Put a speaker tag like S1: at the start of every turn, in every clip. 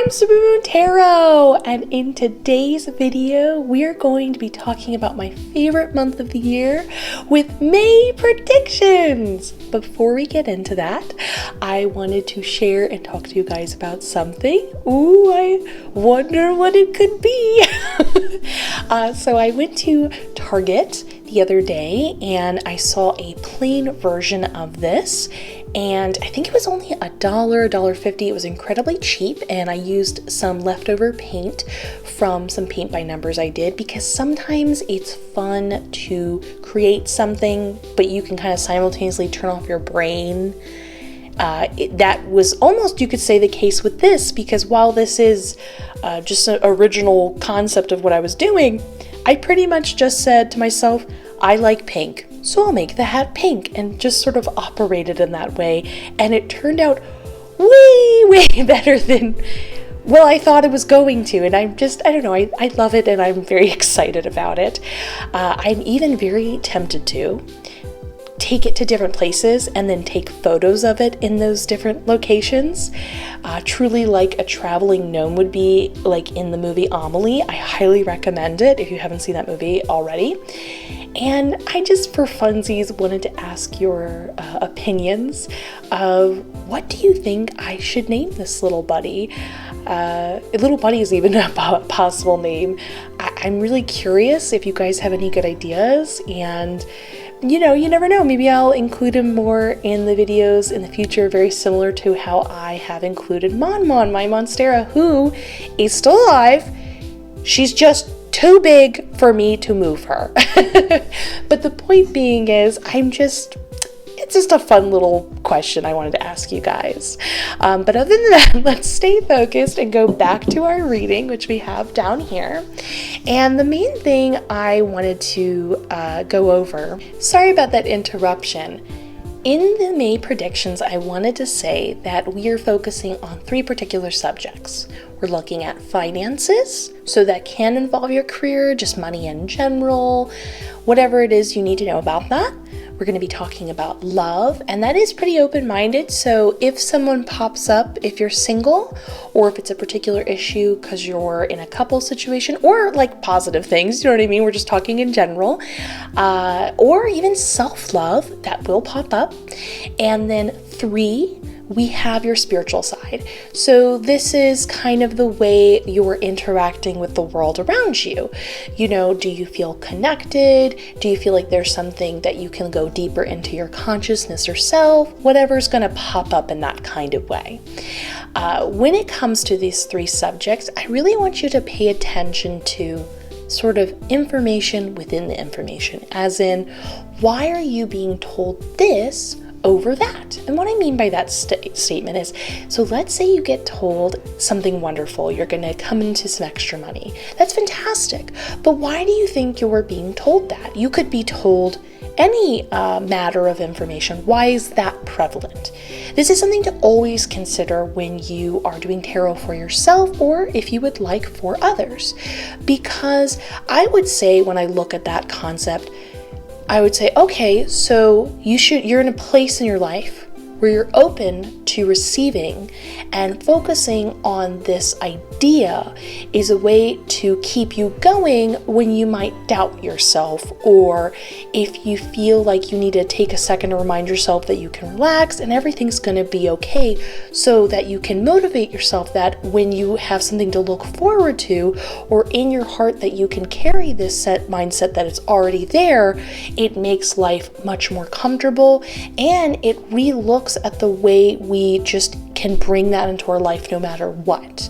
S1: I'm Supermoon Tarot, and in today's video, we're going to be talking about my favorite month of the year with May predictions. Before we get into that, I wanted to share and talk to you guys about something. Ooh, I wonder what it could be. So I went to Target the other day and I saw a plain version of this, and I think it was only $1.50. It was incredibly cheap, and I used some leftover paint from some paint by numbers I did, because sometimes it's fun to create something but you can kind of simultaneously turn off your brain. That was almost, you could say, the case with this, because while this is just an original concept of what I was doing, I pretty much just said to myself, I like pink, so I'll make the hat pink, and just sort of operated in that way. And it turned out way better than, well, I thought it was going to. And I don't know, I love it, and I'm very excited about it. I'm even very tempted to take it to different places and then take photos of it in those different locations. Truly like a traveling gnome would be, like in the movie Amelie. I highly recommend it if you haven't seen that movie already. And I just, for funsies, wanted to ask your opinions of, what do you think I should name this little buddy? Little buddy is even a possible name. I'm really curious if you guys have any good ideas, and you know, you never know, maybe I'll include him more in the videos in the future, very similar to how I have included Mon, my Monstera, who is still alive. She's just too big for me to move her. But the point being is, it's just a fun little question I wanted to ask you guys. But other than that, let's stay focused and go back to our reading, which we have down here. And the main thing I wanted to go over, sorry about that interruption. In the May predictions, I wanted to say that we are focusing on 3 particular subjects. We're looking at finances, so that can involve your career, just money in general, whatever it is you need to know about that. We're going to be talking about love, and that is pretty open-minded, so if someone pops up, if you're single, or if it's a particular issue because you're in a couple situation, or like positive things, you know what I mean, we're just talking in general, or even self-love, that will pop up. And then 3, we have your spiritual side. So this is kind of the way you're interacting with the world around you. You know, do you feel connected? Do you feel like there's something that you can go deeper into your consciousness or self? Whatever's going to pop up in that kind of way. When it comes to these 3 subjects, I really want you to pay attention to sort of information within the information, as in, why are you being told this over that? And what I mean by that statement is, so let's say you get told something wonderful, you're going to come into some extra money. That's fantastic. But why do you think you're being told that? You could be told any matter of information. Why is that prevalent? This is something to always consider when you are doing tarot for yourself, or if you would like for others. Because I would say, when I look at that concept, I would say, okay, so you're in a place in your life where you're open to receiving, and focusing on this idea is a way to keep you going when you might doubt yourself, or if you feel like you need to take a second to remind yourself that you can relax and everything's going to be okay, so that you can motivate yourself that when you have something to look forward to, or in your heart that you can carry this mindset that it's already there, it makes life much more comfortable, and it re-looks at the way we just can bring that into our life no matter what.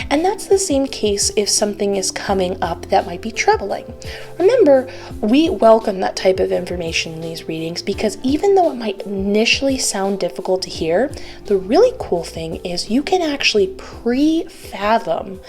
S1: And that's the same case if something is coming up that might be troubling. Remember, we welcome that type of information in these readings, because even though it might initially sound difficult to hear, the really cool thing is you can actually pre-fathom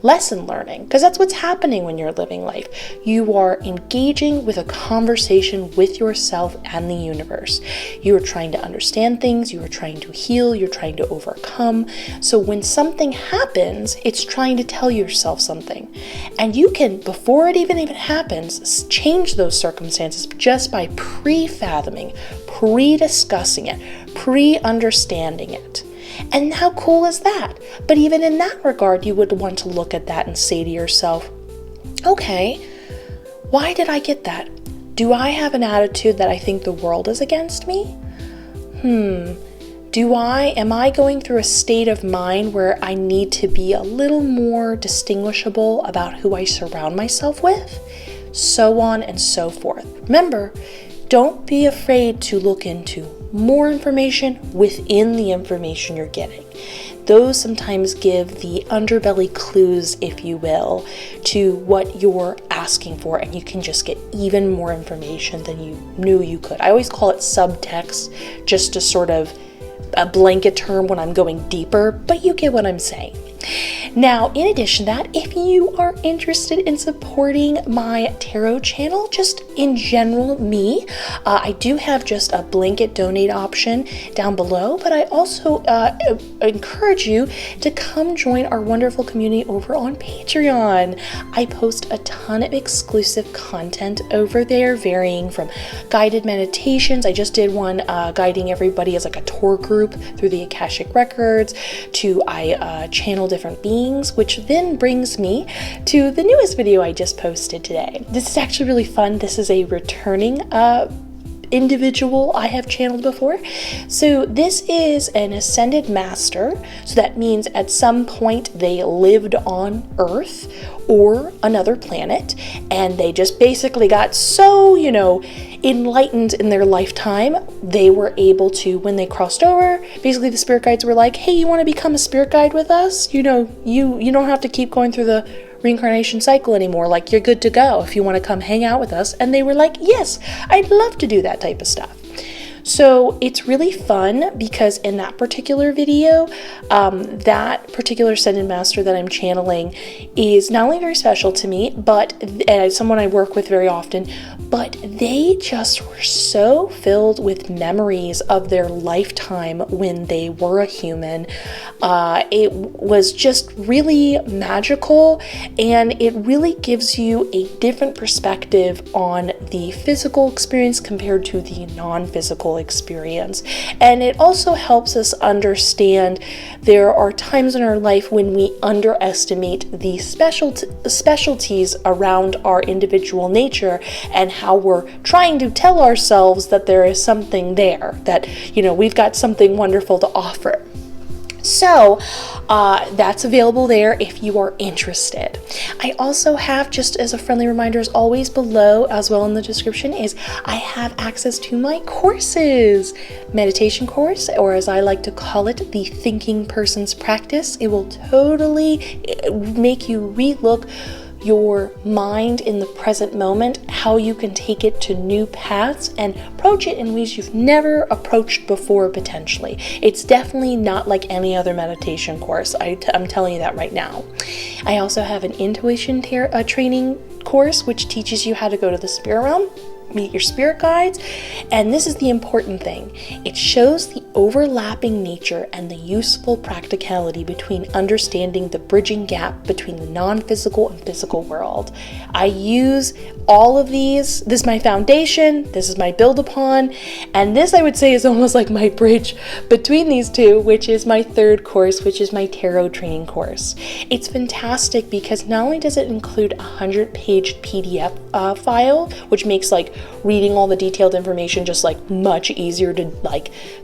S1: lesson learning, because that's what's happening when you're living life. You are engaging with a conversation with yourself and the universe. You are trying to understand things, you are trying to heal, you're trying to overcome. So when something happens, it's trying to tell yourself something. And you can, before it even happens, change those circumstances just by pre-fathoming, pre-discussing it, pre-understanding it. And how cool is that? But even in that regard, you would want to look at that and say to yourself, okay, why did I get that? Do I have an attitude that I think the world is against me? Am I going through a state of mind where I need to be a little more distinguishable about who I surround myself with? So on and so forth. Remember, don't be afraid to look into more information within the information you're getting. Those sometimes give the underbelly clues, if you will, to what you're asking for, and you can just get even more information than you knew you could. I always call it subtext, just to sort of a blanket term when I'm going deeper, but you get what I'm saying. Now, in addition to that, if you are interested in supporting my tarot channel, just in general, I do have just a blanket donate option down below, but I also encourage you to come join our wonderful community over on Patreon. I post a ton of exclusive content over there, varying from guided meditations. I just did one guiding everybody as like a tour group through the Akashic Records, to I channel different beings, which then brings me to the newest video I just posted today. This is actually really fun. This is a returning individual I have channeled before. So this is an ascended master. So that means at some point they lived on Earth or another planet, and they just basically got so, enlightened in their lifetime, they were able to, when they crossed over, basically the spirit guides were like, hey, you want to become a spirit guide with us? You don't have to keep going through the reincarnation cycle anymore. Like, you're good to go if you want to come hang out with us. And they were like, yes, I'd love to do that type of stuff. So it's really fun because in that particular video, that particular ascended master that I'm channeling is not only very special to me, but someone I work with very often, but they just were so filled with memories of their lifetime when they were a human. It was just really magical, and it really gives you a different perspective on the physical experience compared to the non-physical experience. And it also helps us understand there are times in our life when we underestimate the specialties around our individual nature, and how we're trying to tell ourselves that there is something there, that we've got something wonderful to offer. So that's available there if you are interested. I also have, just as a friendly reminder, as always below, as well in the description, is I have access to my courses. Meditation course, or as I like to call it, the Thinking Person's Practice. It will totally make you relook your mind in the present moment, how you can take it to new paths and approach it in ways you've never approached before, potentially. It's definitely not like any other meditation course. I'm telling you that right now. I also have an intuition training course, which teaches you how to go to the spirit realm, meet your spirit guides, and this is the important thing. It shows the overlapping nature and the useful practicality between understanding the bridging gap between the non-physical and physical world. I use all of these. This is my foundation, this is my build upon, and this, I would say, is almost like my bridge between these two, which is my third course, which is my tarot training course. It's fantastic because not only does it include a 100-page PDF file, which makes reading all the detailed information just much easier to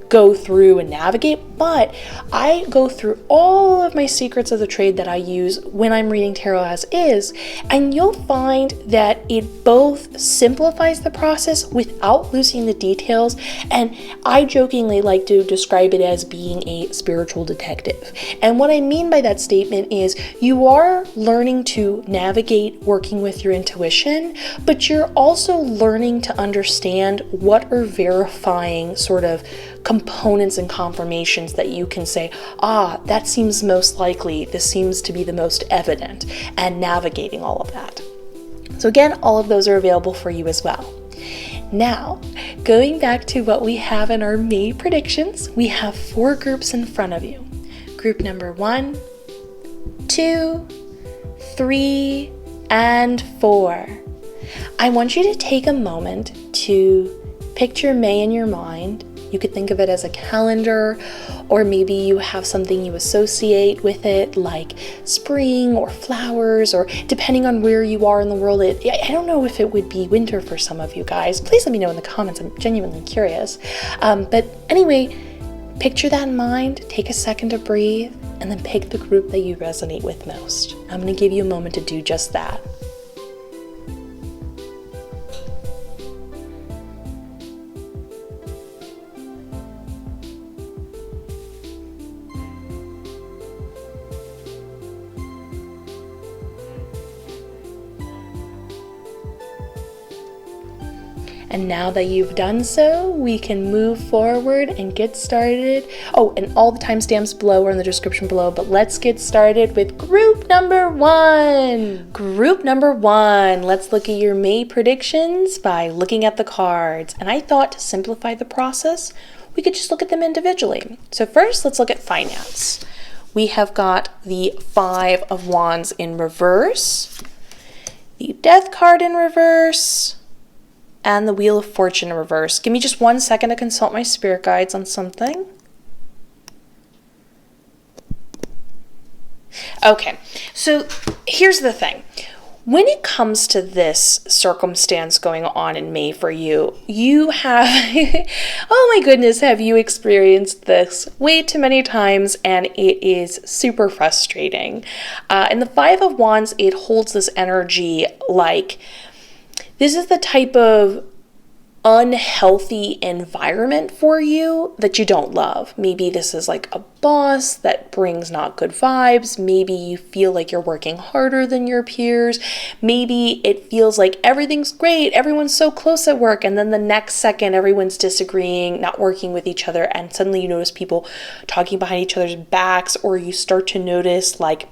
S1: go through and navigate, but I go through all of my secrets of the trade that I use when I'm reading tarot as is, and you'll find that it both simplifies the process without losing the details, and I jokingly like to describe it as being a spiritual detective. And what I mean by that statement is you are learning to navigate working with your intuition, but you're also learning to understand what are verifying sort of components and confirmations that you can say, that seems most likely, this seems to be the most evident, and navigating all of that. So again, all of those are available for you as well. Now, going back to what we have in our May predictions, we have 4 groups in front of you. Group number 1, 2, 3, and 4. I want you to take a moment to picture May in your mind You could think of it as a calendar, or maybe you have something you associate with it, like spring or flowers, or depending on where you are in the world. I don't know if it would be winter for some of you guys. Please let me know in the comments. I'm genuinely curious. But anyway, picture that in mind, take a second to breathe, and then pick the group that you resonate with most. I'm going to give you a moment to do just that. And now that you've done so, we can move forward and get started. Oh, and all the timestamps below are in the description below, but let's get started with group number 1. Group number 1, let's look at your May predictions by looking at the cards. And I thought to simplify the process, we could just look at them individually. So first, let's look at finance. We have got the 5 of Wands in reverse, the Death card in reverse, and the Wheel of Fortune in reverse. Give me just 1 second to consult my spirit guides on something. Okay, so here's the thing. When it comes to this circumstance going on in May for you, you have, oh my goodness, have you experienced this way too many times, and it is super frustrating. And the 5 of Wands, it holds this energy like, this is the type of unhealthy environment for you that you don't love. Maybe this is like a boss that brings not good vibes. Maybe you feel like you're working harder than your peers. Maybe it feels like everything's great, everyone's so close at work, and then the next second everyone's disagreeing, not working with each other, and suddenly you notice people talking behind each other's backs, or you start to notice like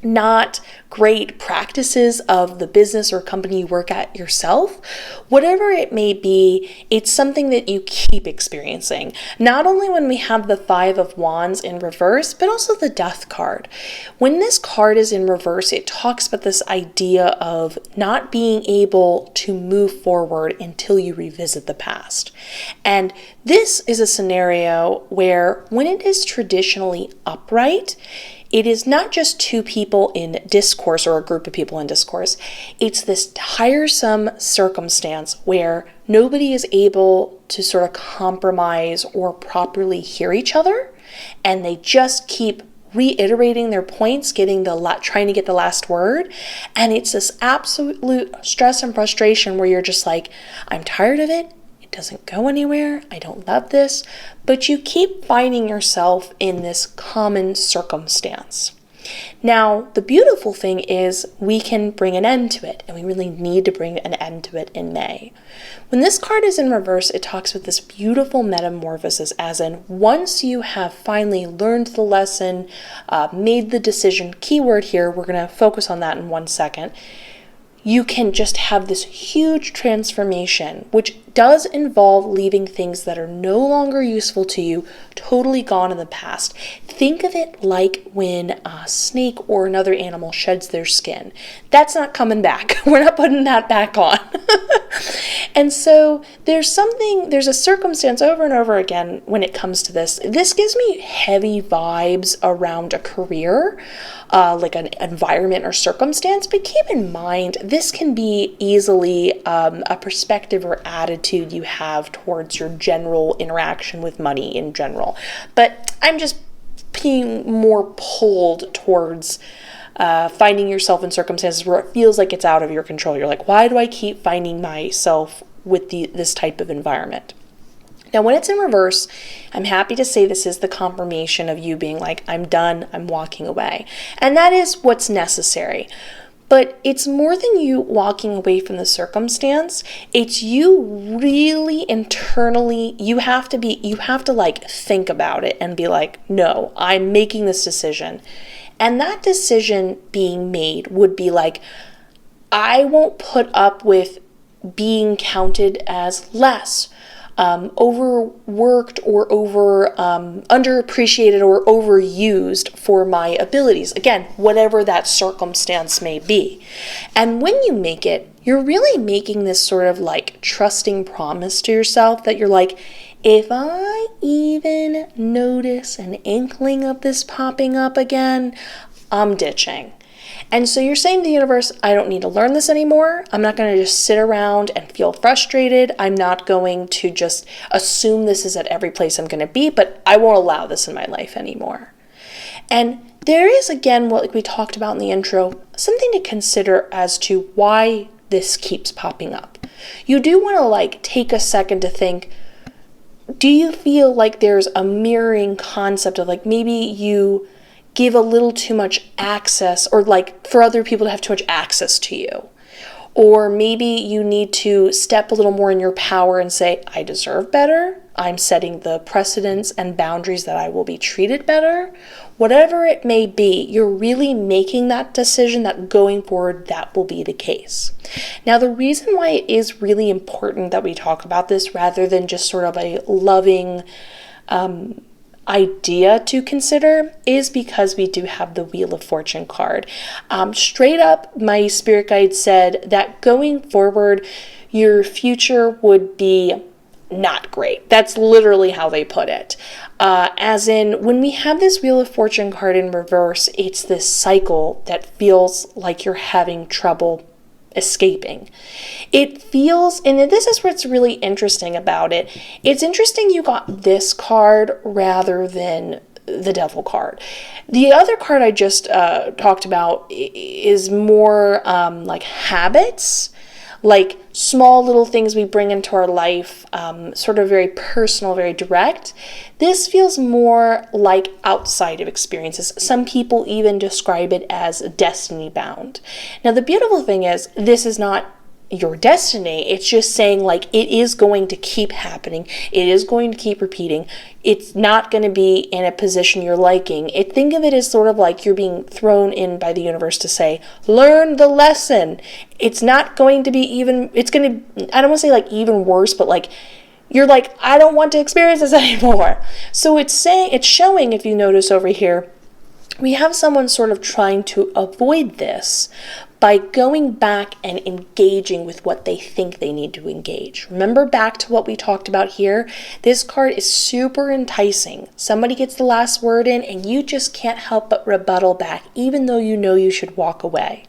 S1: not great practices of the business or company you work at yourself. Whatever it may be, it's something that you keep experiencing. Not only when we have the 5 of Wands in reverse, but also the Death card. When this card is in reverse, it talks about this idea of not being able to move forward until you revisit the past. And this is a scenario where when it is traditionally upright, it is not just 2 people in discourse or a group of people in discourse. It's this tiresome circumstance where nobody is able to sort of compromise or properly hear each other, and they just keep reiterating their points, trying to get the last word. And it's this absolute stress and frustration where you're just like, I'm tired of it. Doesn't go anywhere. I don't love this, but you keep finding yourself in this common circumstance. Now, the beautiful thing is we can bring an end to it, and we really need to bring an end to it in May. When this card is in reverse, it talks with this beautiful metamorphosis, as in once you have finally learned the lesson, made the decision, keyword here, we're going to focus on that in 1 second, you can just have this huge transformation, which does involve leaving things that are no longer useful to you, totally gone in the past. Think of it like when a snake or another animal sheds their skin. That's not coming back. We're not putting that back on. And so there's a circumstance over and over again when it comes to this. This gives me heavy vibes around a career, like an environment or circumstance, but keep in mind, this can be easily a perspective or attitude you have towards your general interaction with money in general. But I'm just being more pulled towards finding yourself in circumstances where it feels like it's out of your control. You're like, why do I keep finding myself with this type of environment? Now, when it's in reverse, I'm happy to say this is the confirmation of you being like, I'm done, I'm walking away. And that is what's necessary. But it's more than you walking away from the circumstance. It's you really internally, you have to like think about it and be like, no, I'm making this decision. And that decision being made would be like, I won't put up with being counted as less, overworked or underappreciated or overused for my abilities. Again, whatever that circumstance may be. And when you make it, you're really making this sort of like trusting promise to yourself that you're like, if I even notice an inkling of this popping up again, I'm ditching. And so you're saying to the universe, I don't need to learn this anymore. I'm not going to just sit around and feel frustrated. I'm not going to just assume this is at every place I'm going to be, but I won't allow this in my life anymore. And there is, again, what we talked about in the intro, something to consider as to why this keeps popping up. You do want to like take a second to think, do you feel like there's a mirroring concept of like maybe you give a little too much access, or like for other people to have too much access to you? Or maybe you need to step a little more in your power and say, I deserve better. I'm setting the precedents and boundaries that I will be treated better. Whatever it may be, you're really making that decision that going forward, that will be the case. Now, the reason why it is really important that we talk about this rather than just sort of a loving idea to consider is because we do have the Wheel of Fortune card. Straight up, my spirit guide said that going forward, your future would be not great. That's literally how they put it. As in, when we have this Wheel of Fortune card in reverse, it's this cycle that feels like you're having trouble escaping. It feels, and this is what's really interesting about it. It's interesting you got this card rather than the Devil card. The other card I just talked about is more like habits, like small little things we bring into our life, sort of very personal, very direct. This feels more like outside of experiences. Some people even describe it as destiny bound. Now, the beautiful thing is this is not your destiny. It's just saying like it is going to keep happening. It is going to keep repeating. It's not going to be in a position you're liking. Think of it as sort of like you're being thrown in by the universe to say, learn the lesson. It's not going to be even, it's going to, I don't want to say like even worse, but like, you're like, I don't want to experience this anymore. So it's showing, if you notice over here, we have someone sort of trying to avoid this by going back and engaging with what they think they need to engage. Remember back to what we talked about here? This card is super enticing. Somebody gets the last word in and you just can't help but rebuttal back, even though you know you should walk away.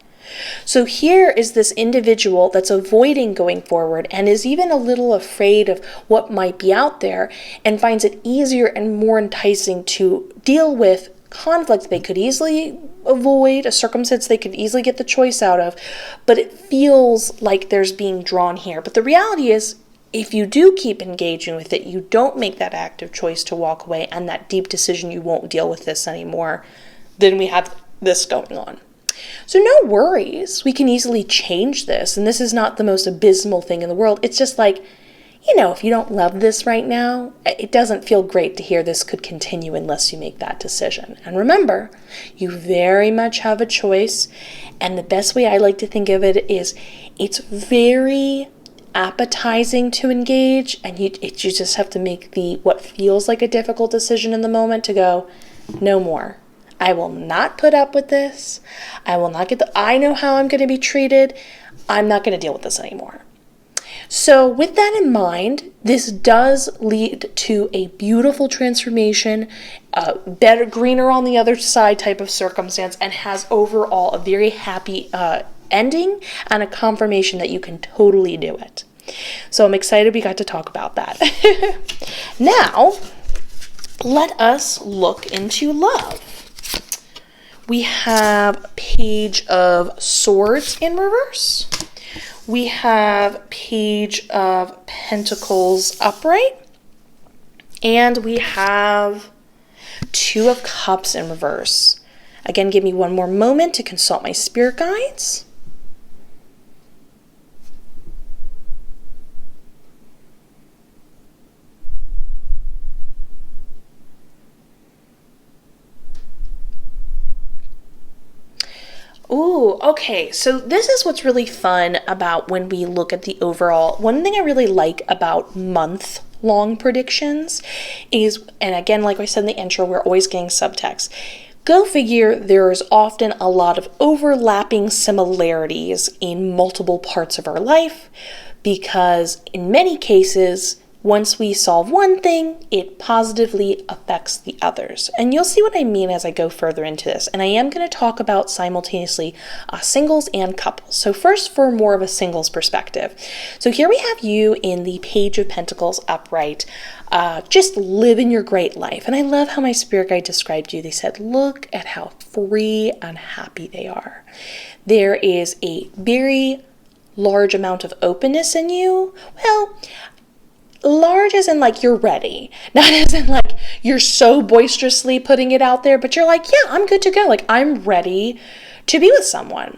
S1: So here is this individual that's avoiding going forward and is even a little afraid of what might be out there and finds it easier and more enticing to deal with conflict they could easily avoid, a circumstance they could easily get the choice out of, but it feels like there's being drawn here. But the reality is, if you do keep engaging with it, you don't make that active choice to walk away and that deep decision, you won't deal with this anymore, then we have this going on. So no worries, we can easily change this, and this is not the most abysmal thing in the world. It's just like, you know, if you don't love this right now, it doesn't feel great to hear this could continue unless you make that decision. And remember, you very much have a choice, and the best way I like to think of it is it's very appetizing to engage, and you just have to make what feels like a difficult decision in the moment to go, no more. I will not put up with this. I will not I know how I'm going to be treated. I'm not going to deal with this anymore. So with that in mind, this does lead to a beautiful transformation, better, greener on the other side type of circumstance, and has overall a very happy ending and a confirmation that you can totally do it. So I'm excited we got to talk about that. Now, let us look into love. We have Page of Swords in reverse. We have Page of Pentacles upright. And we have Two of Cups in reverse. Again, give me one more moment to consult my spirit guides. Ooh, okay, so this is what's really fun about when we look at the overall. One thing I really like about month-long predictions is, and again, like I said in the intro, we're always getting subtext. Go figure, there's often a lot of overlapping similarities in multiple parts of our life because in many cases, once we solve one thing, it positively affects the others. And you'll see what I mean as I go further into this. And I am going to talk about simultaneously singles and couples. So first, for more of a singles perspective. So here we have you in the Page of Pentacles upright, just living your great life. And I love how my spirit guide described you. They said, look at how free and happy they are. There is a very large amount of openness in you. Well, large as in like you're ready, not as in like you're so boisterously putting it out there, but you're like, yeah, I'm good to go. Like I'm ready to be with someone.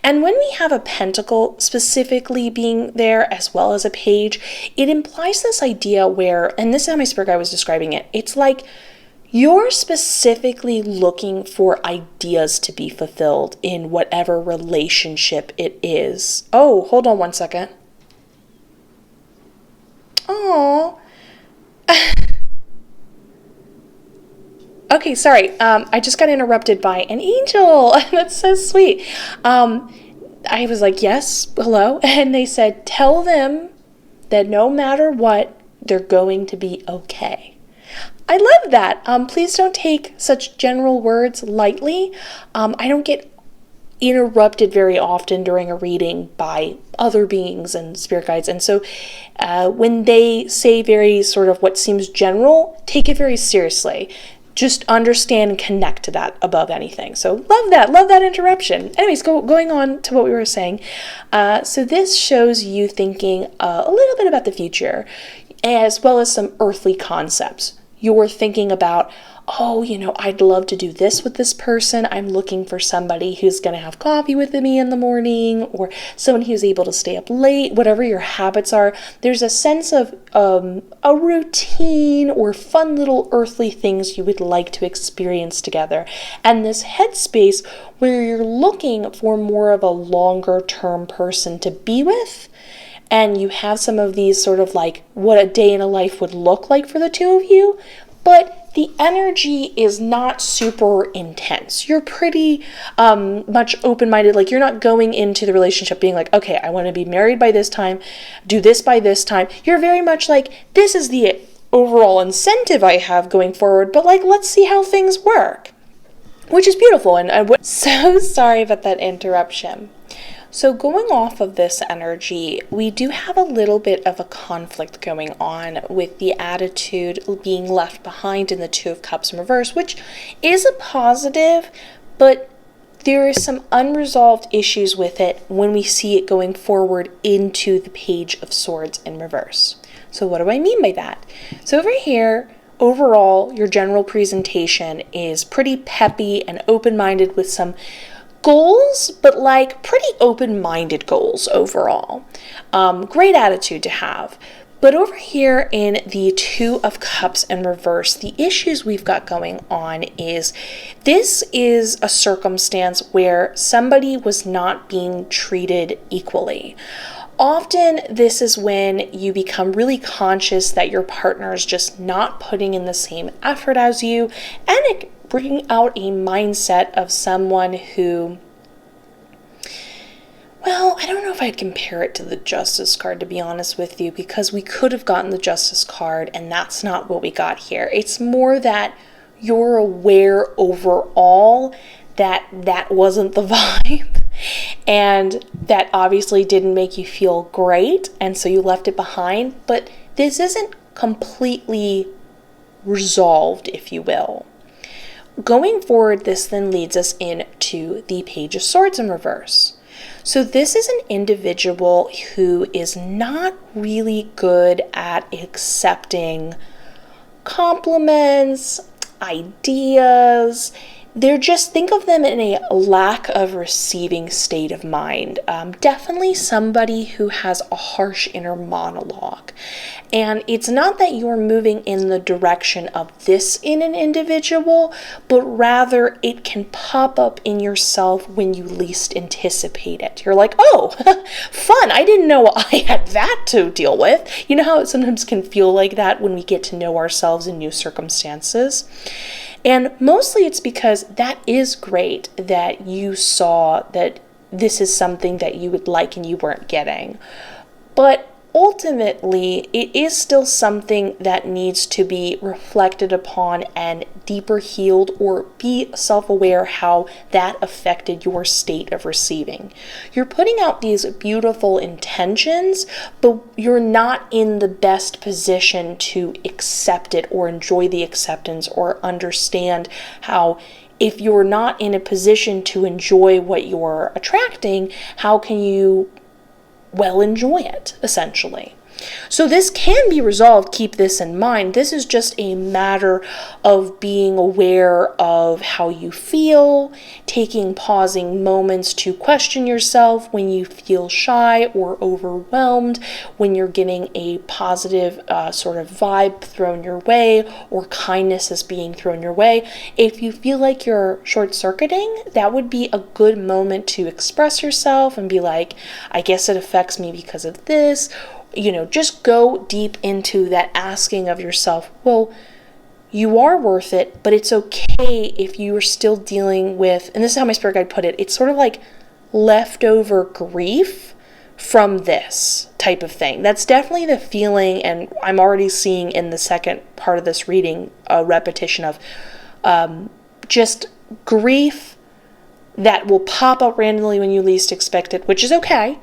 S1: And when we have a pentacle specifically being there as well as a page, it implies this idea where, and this is how my spirit guide was describing it, it's like you're specifically looking for ideas to be fulfilled in whatever relationship it is. Oh, hold on one second. Oh. Okay, sorry. I just got interrupted by an angel. That's so sweet. I was like, yes, hello. And they said, tell them that no matter what, they're going to be okay. I love that. Please don't take such general words lightly. I don't get interrupted very often during a reading by other beings and spirit guides. And so when they say very sort of what seems general, take it very seriously. Just understand and connect to that above anything. So love that interruption. Anyways, going on to what we were saying. So this shows you thinking a little bit about the future as well as some earthly concepts. You're thinking about, oh, I'd love to do this with this person. I'm looking for somebody who's going to have coffee with me in the morning, or someone who's able to stay up late, whatever your habits are. There's a sense of a routine or fun little earthly things you would like to experience together. And this headspace where you're looking for more of a longer term person to be with. And you have some of these sort of like what a day in a life would look like for the two of you, but the energy is not super intense. You're pretty much open-minded. Like you're not going into the relationship being like, okay, I want to be married by this time, do this by this time. You're very much like, this is the overall incentive I have going forward, but like, let's see how things work, which is beautiful. And I'm so sorry about that interruption. So going off of this energy, we do have a little bit of a conflict going on with the attitude being left behind in the Two of Cups in reverse, which is a positive, but there is some unresolved issues with it when we see it going forward into the Page of Swords in reverse. So what do I mean by that? So over here, overall, your general presentation is pretty peppy and open-minded with some goals, but like pretty open-minded goals overall. Great attitude to have. But over here in the Two of Cups in reverse, the issues we've got going on is this is a circumstance where somebody was not being treated equally. Often this is when you become really conscious that your partner is just not putting in the same effort as you, and it bring out a mindset of someone who, well, I don't know if I'd compare it to the Justice card, to be honest with you, because we could have gotten the Justice card and that's not what we got here. It's more that you're aware overall that that wasn't the vibe and that obviously didn't make you feel great, and so you left it behind, but this isn't completely resolved, if you will. Going forward, this then leads us into the Page of Swords in reverse. So this is an individual who is not really good at accepting compliments, ideas. They're just, think of them in a lack of receiving state of mind. Definitely somebody who has a harsh inner monologue. And it's not that you're moving in the direction of this in an individual, but rather it can pop up in yourself when you least anticipate it. You're like, oh, fun. I didn't know I had that to deal with. You know how it sometimes can feel like that when we get to know ourselves in new circumstances? And mostly it's because that is great that you saw that this is something that you would like and you weren't getting. But ultimately, it is still something that needs to be reflected upon and deeper healed, or be self-aware how that affected your state of receiving. You're putting out these beautiful intentions, but you're not in the best position to accept it or enjoy the acceptance or understand how, if you're not in a position to enjoy what you're attracting, how can you enjoy it, essentially. So this can be resolved. Keep this in mind. This is just a matter of being aware of how you feel, taking pausing moments to question yourself when you feel shy or overwhelmed, when you're getting a positive sort of vibe thrown your way, or kindness is being thrown your way. If you feel like you're short-circuiting, that would be a good moment to express yourself and be like, I guess it affects me because of this. Just go deep into that asking of yourself, well, you are worth it, but it's okay if you are still dealing with, and this is how my spirit guide put it, it's sort of like leftover grief from this type of thing. That's definitely the feeling, and I'm already seeing in the second part of this reading a repetition of just grief that will pop up randomly when you least expect it, which is okay.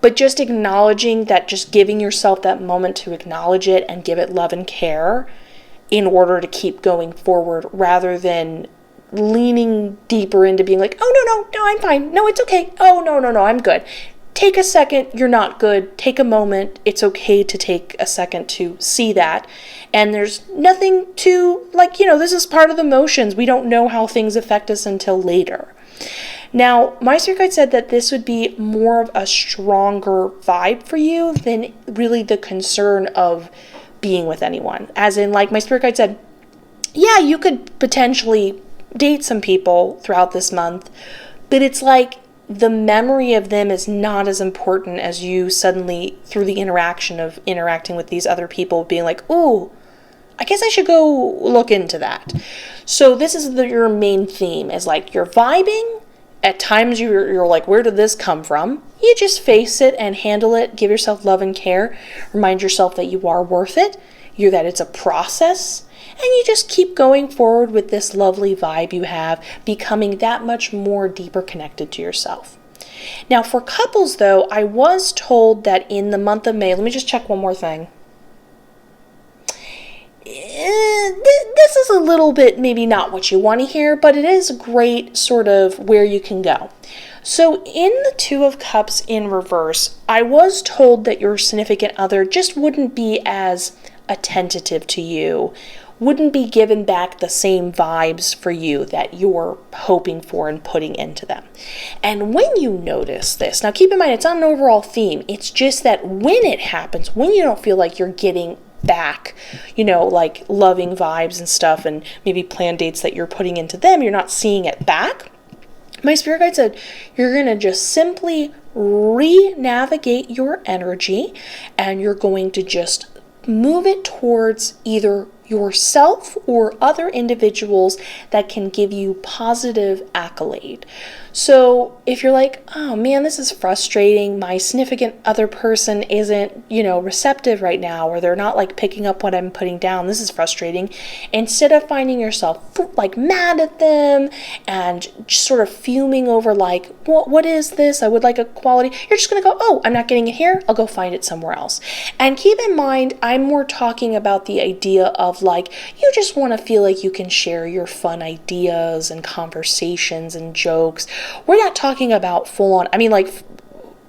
S1: But just acknowledging that, just giving yourself that moment to acknowledge it and give it love and care in order to keep going forward, rather than leaning deeper into being like, oh, no, I'm fine. No, it's okay. Oh, no, I'm good. Take a second. You're not good. Take a moment. It's okay to take a second to see that. And there's nothing to, this is part of the motions. We don't know how things affect us until later. Now, my spirit guide said that this would be more of a stronger vibe for you than really the concern of being with anyone. As in, my spirit guide said, yeah, you could potentially date some people throughout this month, but it's like the memory of them is not as important as you suddenly, through the interaction of interacting with these other people, being like, ooh, I guess I should go look into that. So this is your main theme, is you're vibing. At times you're like, where did this come from? You just face it and handle it. Give yourself love and care. Remind yourself that you are worth it. That it's a process. And you just keep going forward with this lovely vibe you have, becoming that much more deeper connected to yourself. Now for couples though, I was told that in the month of May, let me just check one more thing. This is a little bit maybe not what you want to hear, but it is great sort of where you can go. So in the Two of Cups in reverse, I was told that your significant other just wouldn't be as attentive to you, wouldn't be given back the same vibes for you that you're hoping for and putting into them. And when you notice this, now keep in mind it's not an overall theme, it's just that when it happens, when you don't feel like you're getting back, loving vibes and stuff, and maybe plan dates that you're putting into them, you're not seeing it back. My spirit guide said you're going to just simply re-navigate your energy, and you're going to just move it towards either yourself or other individuals that can give you positive accolade. So if you're like, oh man, this is frustrating, my significant other person isn't, receptive right now, or they're not picking up what I'm putting down, this is frustrating. Instead of finding yourself mad at them and just sort of fuming over what is this? I would like a quality. You're just going to go, oh, I'm not getting it here. I'll go find it somewhere else. And keep in mind, I'm more talking about the idea of you just want to feel like you can share your fun ideas and conversations and jokes. We're not talking about full on,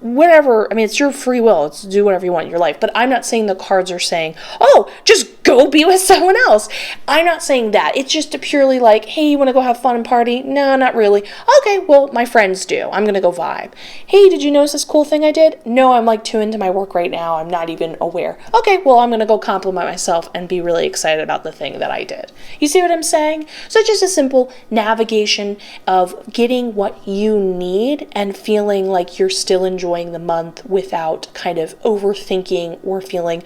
S1: whatever, it's your free will. It's do whatever you want in your life. But I'm not saying the cards are saying, oh, just go be with someone else. I'm not saying that. It's just purely hey, you want to go have fun and party? No, not really. Okay, well, my friends do. I'm going to go vibe. Hey, did you notice this cool thing I did? No, I'm too into my work right now. I'm not even aware. Okay, well, I'm going to go compliment myself and be really excited about the thing that I did. You see what I'm saying? So it's just a simple navigation of getting what you need and feeling like you're still enjoying the month without kind of overthinking or feeling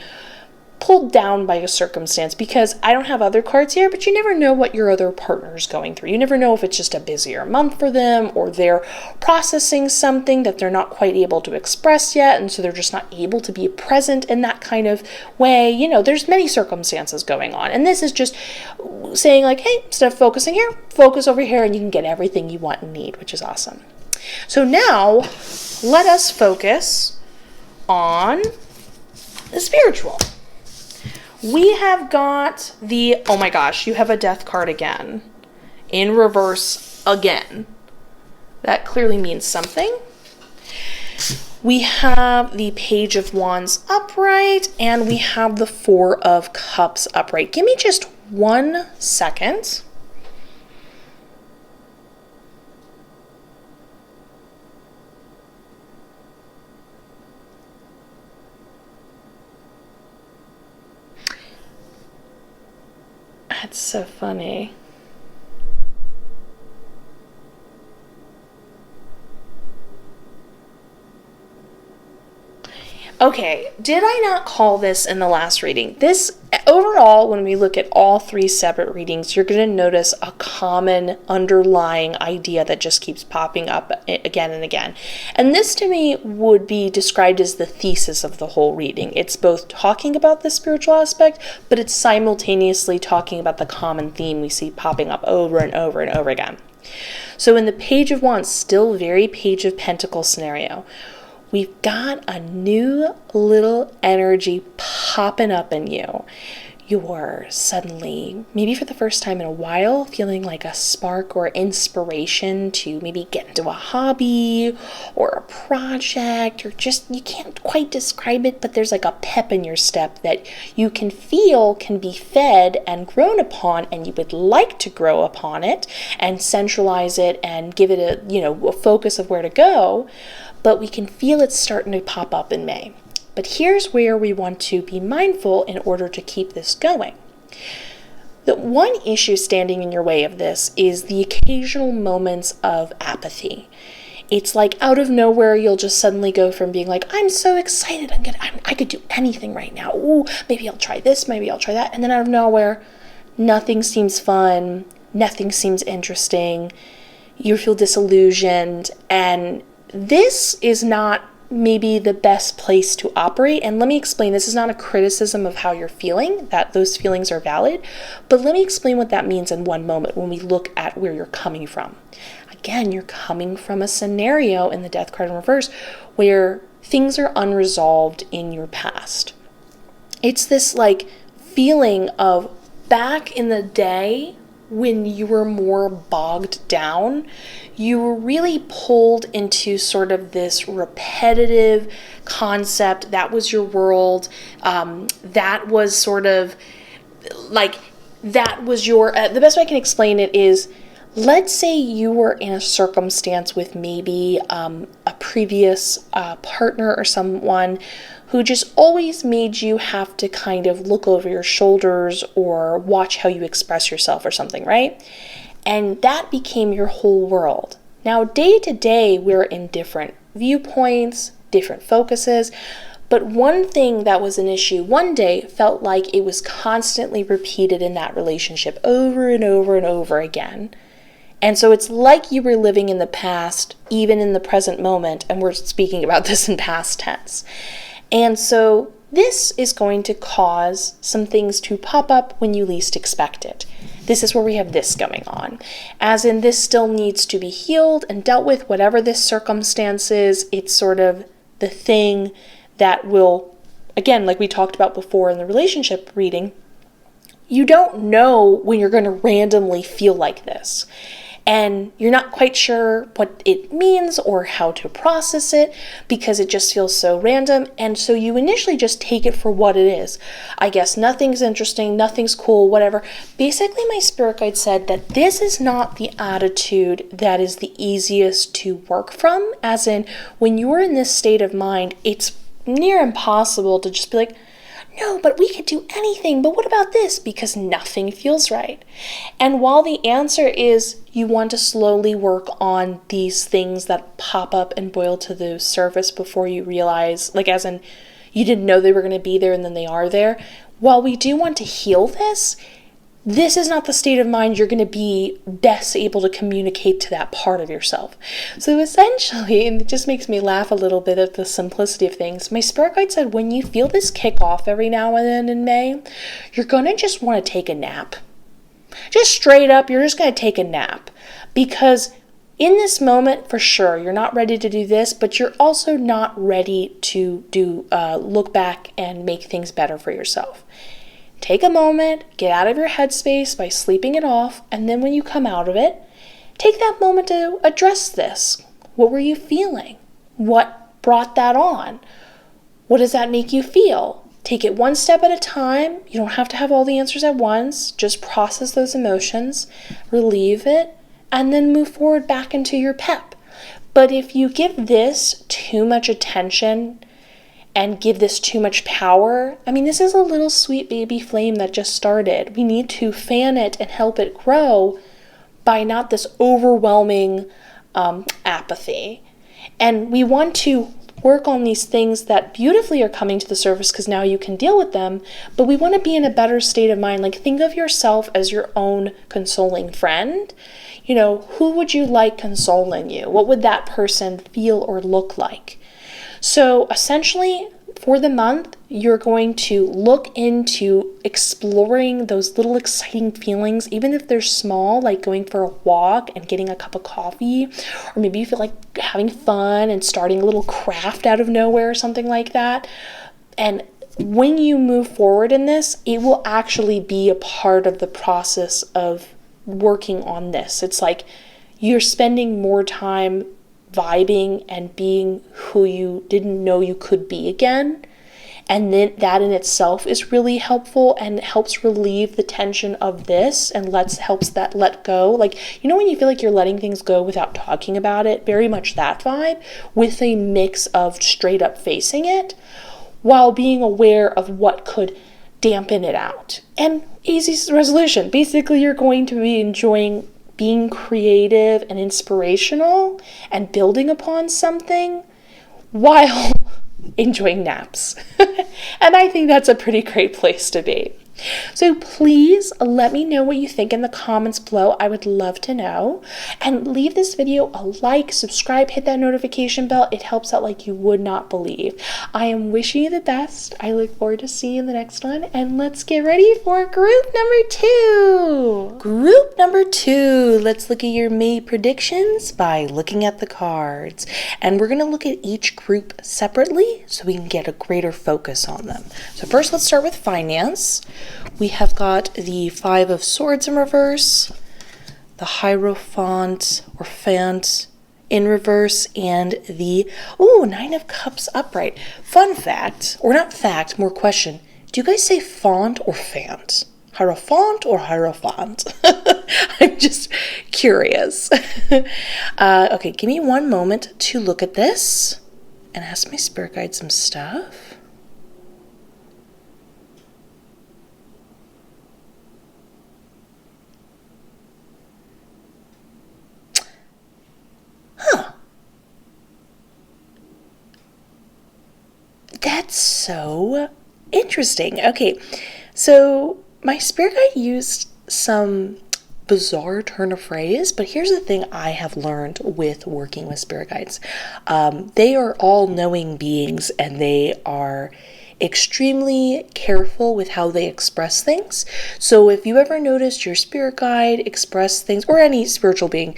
S1: pulled down by a circumstance, because I don't have other cards here, but you never know what your other partner is going through. You never know if it's just a busier month for them, or they're processing something that they're not quite able to express yet, and so they're just not able to be present in that kind of way. You know, there's many circumstances going on, and this is just saying like, hey, instead of focusing here, focus over here, and you can get everything you want and need, which is awesome. So now let us focus on the spiritual. We have got the, oh my gosh, you have a death card again. In reverse again. That clearly means something. We have the Page of Wands upright, and we have the Four of Cups upright. Give me just 1 second. That's so funny. Okay, did I not call this in the last reading? This, overall, when we look at all 3 separate readings, you're going to notice a common underlying idea that just keeps popping up again and again. And this, to me, would be described as the thesis of the whole reading. It's both talking about the spiritual aspect, but it's simultaneously talking about the common theme we see popping up over and over and over again. So in the Page of Wands, still very Page of Pentacles scenario, we've got a new little energy popping up in you. You're suddenly, maybe for the first time in a while, feeling like a spark or inspiration to maybe get into a hobby or a project, or just, you can't quite describe it, but there's like a pep in your step that you can feel can be fed and grown upon, and you would like to grow upon it and centralize it and give it a focus of where to go. But we can feel it starting to pop up in May. But here's where we want to be mindful in order to keep this going. The one issue standing in your way of this is the occasional moments of apathy. It's like out of nowhere, you'll just suddenly go from being like, I'm so excited, I could do anything right now. Ooh, maybe I'll try this, maybe I'll try that. And then out of nowhere, nothing seems fun, nothing seems interesting. You feel disillusioned, and this is not maybe the best place to operate. And let me explain, this is not a criticism of how you're feeling, that those feelings are valid, but let me explain what that means in one moment when we look at where you're coming from. Again, you're coming from a scenario in the Death card in reverse where things are unresolved in your past. It's this like feeling of back in the day when you were more bogged down, you were really pulled into sort of this repetitive concept. That was your world. That was sort of like, that was your, the best way I can explain it is, let's say you were in a circumstance with maybe a previous partner or someone who just always made you have to kind of look over your shoulders or watch how you express yourself or something, right? And that became your whole world. Now, day to day, we're in different viewpoints, different focuses, but one thing that was an issue one day felt like it was constantly repeated in that relationship over and over and over again. And so it's like you were living in the past, even in the present moment, and we're speaking about this in past tense. And so this is going to cause some things to pop up when you least expect it. This is where we have this going on. As in, this still needs to be healed and dealt with, whatever this circumstance is. It's sort of the thing that will, again, like we talked about before in the relationship reading, you don't know when you're going to randomly feel like this. And you're not quite sure what it means or how to process it because it just feels so random. And so you initially just take it for what it is. I guess nothing's interesting, nothing's cool, whatever. Basically, my spirit guide said that this is not the attitude that is the easiest to work from. As in, when you're in this state of mind, it's near impossible to just be like, no, but we could do anything, but what about this? Because nothing feels right. And while the answer is you want to slowly work on these things that pop up and boil to the surface before you realize, like as in you didn't know they were going to be there and then they are there, while we do want to heal this is not the state of mind you're going to be best able to communicate to that part of yourself. So essentially, and it just makes me laugh a little bit at the simplicity of things, my spirit guide said when you feel this kick off every now and then in May, you're going to just want to take a nap. Just straight up, you're just going to take a nap. Because in this moment, for sure, you're not ready to do this, but you're also not ready to look back and make things better for yourself. Take a moment, get out of your headspace by sleeping it off, and then when you come out of it, take that moment to address this. What were you feeling? What brought that on? What does that make you feel? Take it one step at a time. You don't have to have all the answers at once. Just process those emotions, relieve it, and then move forward back into your pep. But if you give this too much attention and give this too much power, this is a little sweet baby flame that just started. We need to fan it and help it grow by not this overwhelming apathy. And we want to work on these things that beautifully are coming to the surface because now you can deal with them, but we want to be in a better state of mind. Like, think of yourself as your own consoling friend. Who would you like consoling you? What would that person feel or look like? So essentially, for the month, you're going to look into exploring those little exciting feelings, even if they're small, like going for a walk and getting a cup of coffee, or maybe you feel like having fun and starting a little craft out of nowhere or something like that. And when you move forward in this, it will actually be a part of the process of working on this. It's like you're spending more time vibing and being who you didn't know you could be again. And then that in itself is really helpful and helps relieve the tension of this and helps that let go. Like, when you feel like you're letting things go without talking about it, very much that vibe, with a mix of straight up facing it while being aware of what could dampen it out. And easy resolution. Basically, you're going to be enjoying being creative and inspirational and building upon something while enjoying naps. And I think that's a pretty great place to be. So please let me know what you think in the comments below. I would love to know. And leave this video a like, subscribe, hit that notification bell. It helps out like you would not believe. I am wishing you the best. I look forward to seeing you in the next one. And let's get ready for group number 2. Group number 2. Let's look at your May predictions by looking at the cards. And we're going to look at each group separately so we can get a greater focus on them. So first, let's start with finance. We have got the 5 of Swords in reverse, the Hierophant or Fant in reverse, and the 9 of Cups upright. Fun fact, or not fact, more question. Do you guys say font or fant? Hierophant or Hierophant? I'm just curious. Okay, give me one moment to look at this and ask my spirit guide some stuff. That's so interesting. Okay, so my spirit guide used some bizarre turn of phrase, but here's the thing I have learned with working with spirit guides. They are all knowing beings, and they are extremely careful with how they express things. So if you ever noticed your spirit guide express things, or any spiritual being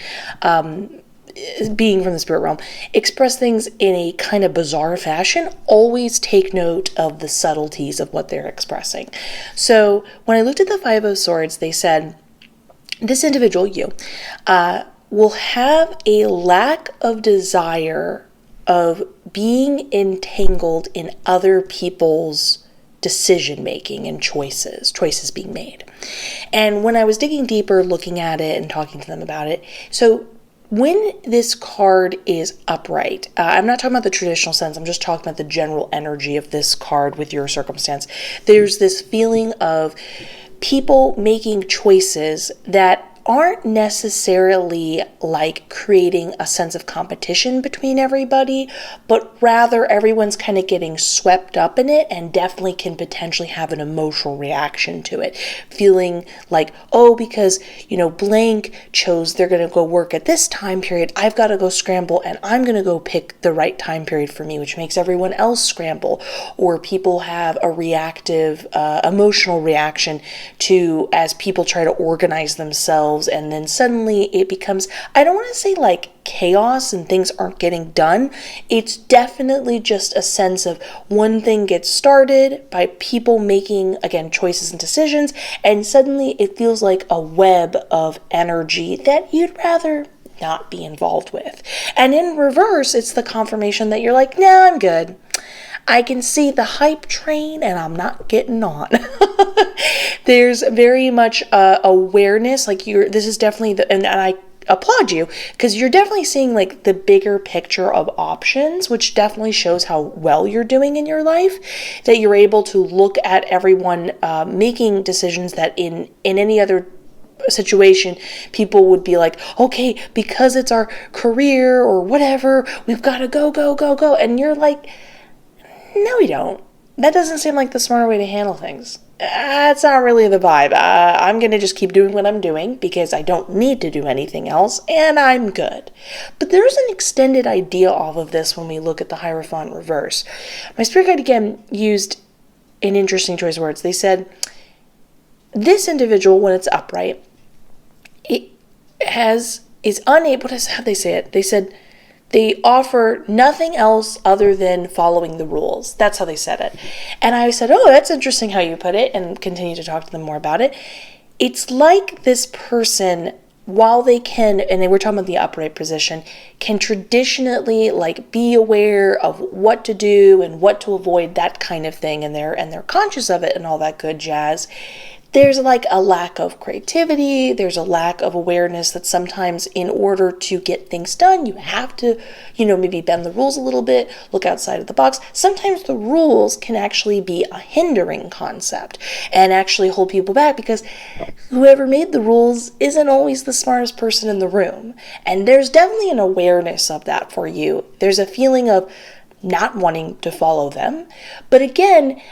S1: from the spirit realm, express things in a kind of bizarre fashion, always take note of the subtleties of what they're expressing. So when I looked at the 5 of Swords, they said, this individual, you, will have a lack of desire of being entangled in other people's decision making and choices being made. And when I was digging deeper, looking at it and talking to them about it, so when this card is upright, I'm not talking about the traditional sense, I'm just talking about the general energy of this card with your circumstance. There's this feeling of people making choices that aren't necessarily like creating a sense of competition between everybody, but rather everyone's kind of getting swept up in it and definitely can potentially have an emotional reaction to it. Feeling like, oh, because, blank chose they're going to go work at this time period, I've got to go scramble and I'm going to go pick the right time period for me, which makes everyone else scramble. Or people have a reactive, emotional reaction to as people try to organize themselves, and then suddenly it becomes, I don't want to say like chaos and things aren't getting done. It's definitely just a sense of one thing gets started by people making, again, choices and decisions, and suddenly it feels like a web of energy that you'd rather not be involved with. And in reverse, it's the confirmation that you're like, nah, I'm good. I can see the hype train and I'm not getting on. There's very much awareness, like this is definitely and I applaud you because you're definitely seeing like the bigger picture of options, which definitely shows how well you're doing in your life, that you're able to look at everyone making decisions that in any other situation people would be like, okay, because it's our career or whatever, we've got to go, and you're like, no, we don't. That doesn't seem like the smarter way to handle things. That's not really the vibe. I'm going to just keep doing what I'm doing because I don't need to do anything else, and I'm good. But there's an extended idea off of this when we look at the Hierophant reverse. My spirit guide, again, used an interesting choice of words. They said, this individual, when it's upright, is unable, what is how they say it? They said, they offer nothing else other than following the rules. That's how they said it. And I said, oh, that's interesting how you put it, and continue to talk to them more about it. It's like this person, while they can, and they were talking about the upright position, can traditionally like be aware of what to do and what to avoid, that kind of thing, and they're conscious of it and all that good jazz. There's like a lack of creativity, there's a lack of awareness that sometimes in order to get things done, you have to, maybe bend the rules a little bit, look outside of the box. Sometimes the rules can actually be a hindering concept and actually hold people back because whoever made the rules isn't always the smartest person in the room. And there's definitely an awareness of that for you. There's a feeling of not wanting to follow them. But again,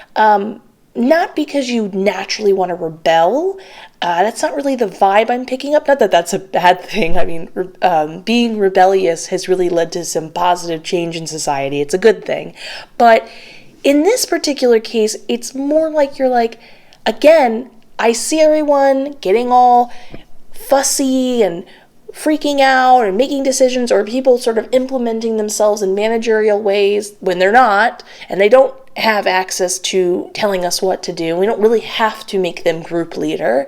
S1: not because you naturally want to rebel. That's not really the vibe I'm picking up. Not that that's a bad thing. I mean, being rebellious has really led to some positive change in society. It's a good thing. But in this particular case, it's more like you're like, again, I see everyone getting all fussy and freaking out and making decisions, or people sort of implementing themselves in managerial ways when they're not, and they don't have access to telling us what to do. We don't really have to make them group leader.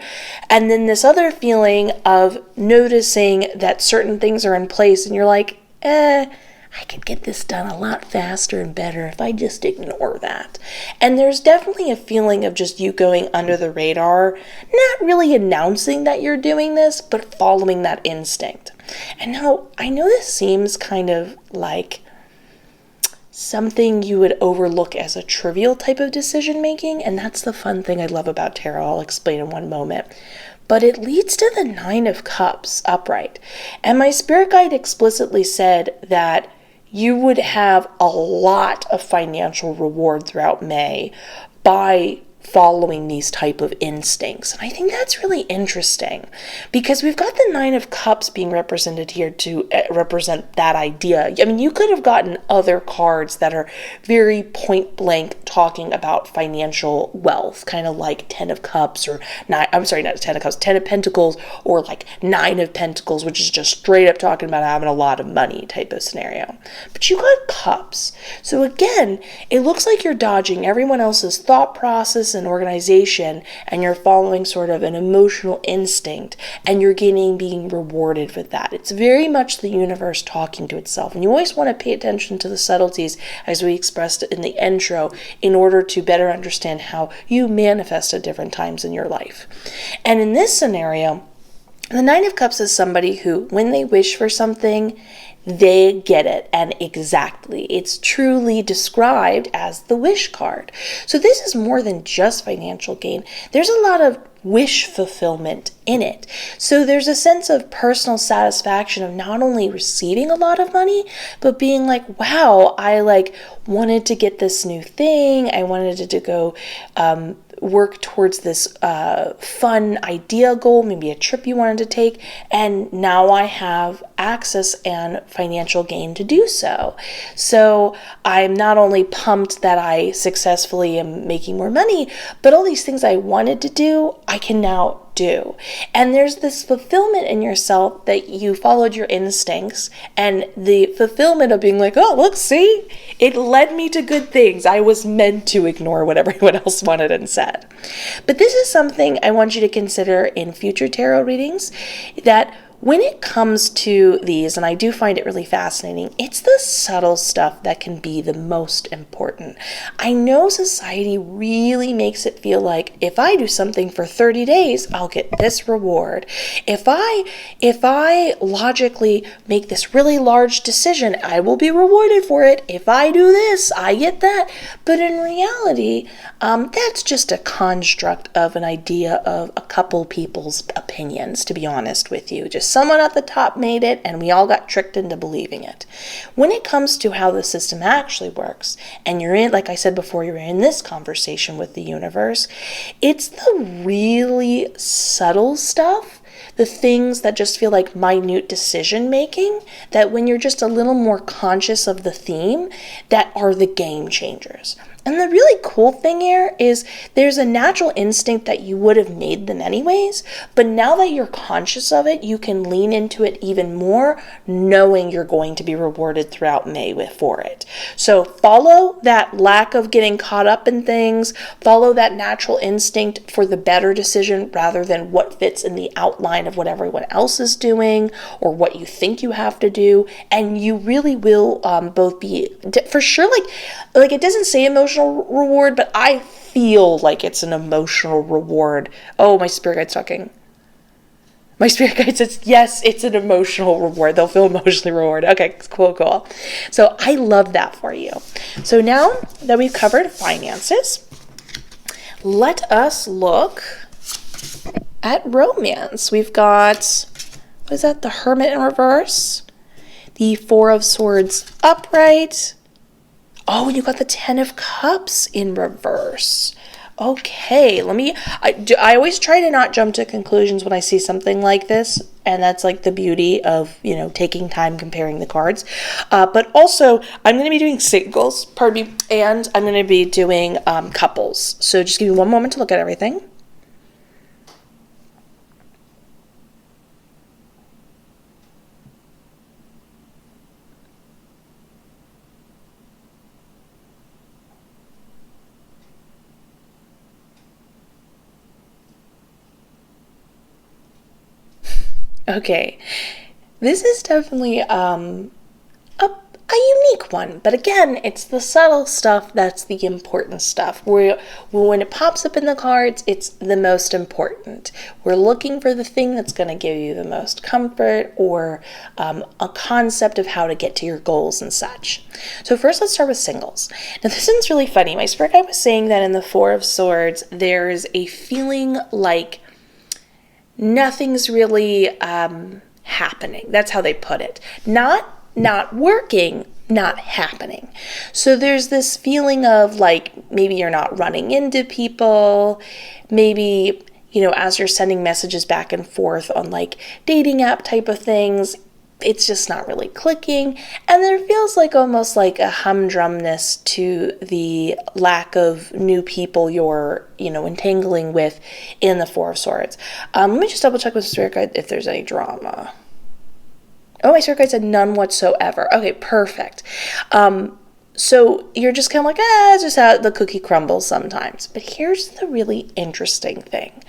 S1: And then this other feeling of noticing that certain things are in place and you're like, I could get this done a lot faster and better if I just ignore that. And there's definitely a feeling of just you going under the radar, not really announcing that you're doing this, but following that instinct. And now, I know this seems kind of like something you would overlook as a trivial type of decision making, and that's the fun thing I love about tarot. I'll explain in one moment. But it leads to the 9 of Cups upright. And my spirit guide explicitly said that you would have a lot of financial reward throughout May by following these type of instincts. And I think that's really interesting because we've got the 9 of Cups being represented here to represent that idea. I mean, you could have gotten other cards that are very point blank talking about financial wealth, kind of like 10 of Cups or 9, I'm sorry, not 10 of Cups, 10 of Pentacles, or like 9 of Pentacles, which is just straight up talking about having a lot of money type of scenario. But you got Cups. So again, it looks like you're dodging everyone else's thought process and organization, and you're following sort of an emotional instinct, and you're being rewarded with that. It's very much the universe talking to itself, and you always want to pay attention to the subtleties, as we expressed in the intro, in order to better understand how you manifest at different times in your life. And in this scenario, the 9 of Cups is somebody who, when they wish for something, they get it, and exactly. It's truly described as the wish card. So this is more than just financial gain. There's a lot of wish fulfillment in it. So there's a sense of personal satisfaction of not only receiving a lot of money, but being like, wow, I wanted to get this new thing. I wanted it to go work towards this fun idea goal, maybe a trip you wanted to take, and now I have access and financial gain to do so. So I'm not only pumped that I successfully am making more money, but all these things I wanted to do, I can now do. And there's this fulfillment in yourself that you followed your instincts, and the fulfillment of being like, oh, look, see, it led me to good things. I was meant to ignore what everyone else wanted and said. But this is something I want you to consider in future tarot readings, that when it comes to these, and I do find it really fascinating, it's the subtle stuff that can be the most important. I know society really makes it feel like if I do something for 30 days, I'll get this reward. If I logically make this really large decision, I will be rewarded for it. If I do this, I get that. But in reality, that's just a construct of an idea of a couple people's opinions, to be honest with you. Just someone at the top made it, and we all got tricked into believing it. When it comes to how the system actually works, and you're in, like I said before, you're in this conversation with the universe, it's the really subtle stuff, the things that just feel like minute decision making, that when you're just a little more conscious of the theme, that are the game changers. And the really cool thing here is there's a natural instinct that you would have made them anyways, but now that you're conscious of it, you can lean into it even more, knowing you're going to be rewarded throughout May for it. So follow that lack of getting caught up in things, follow that natural instinct for the better decision rather than what fits in the outline of what everyone else is doing or what you think you have to do, and you really will both be, for sure, like it doesn't say emotional reward, but I feel like it's an emotional reward. Oh, my spirit guide's talking. My spirit guide says, yes, it's an emotional reward. They'll feel emotionally rewarded. Okay, cool. So I love that for you. So now that we've covered finances, let us look at romance. We've got, what is that? The Hermit in reverse, the Four of Swords upright. Oh, and you got the Ten of Cups in reverse. Okay, I always try to not jump to conclusions when I see something like this, and that's like the beauty of, taking time comparing the cards. But also, I'm going to be doing singles, and I'm going to be doing couples. So just give me one moment to look at everything. Okay, this is definitely a unique one, but again, it's the subtle stuff that's the important stuff. When it pops up in the cards, it's the most important. We're looking for the thing that's going to give you the most comfort, or a concept of how to get to your goals and such. So first, let's start with singles. Now, this one's really funny. My spirit guide was saying that in the Four of Swords, there's a feeling like nothing's really happening. That's how they put it. Not working, not happening. So there's this feeling of like maybe you're not running into people, maybe, as you're sending messages back and forth on like dating app type of things, it's just not really clicking. And there feels like almost like a humdrumness to the lack of new people you're, entangling with in the Four of Swords. Let me just double check with Spirit Guide if there's any drama. Oh, my Spirit Guide said none whatsoever. Okay, perfect. So you're just kind of like, it's just how the cookie crumbles sometimes. But here's the really interesting thing.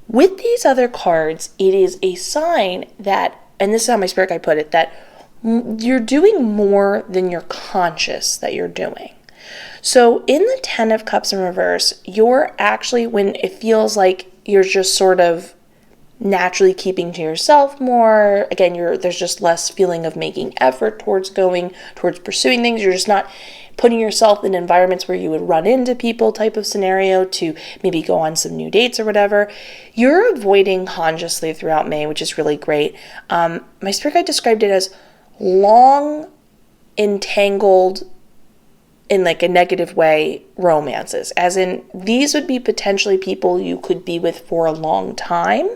S1: With these other cards, it is a sign that, and this is how my spirit guide put it, that you're doing more than you're conscious that you're doing. So in the Ten of Cups in reverse, you're actually, when it feels like you're just sort of naturally keeping to yourself more. Again, there's just less feeling of making effort towards pursuing things. You're just not putting yourself in environments where you would run into people type of scenario to maybe go on some new dates or whatever. You're avoiding consciously throughout May, which is really great. My spirit guide described it as long, entangled, in like a negative way, romances. As in, these would be potentially people you could be with for a long time,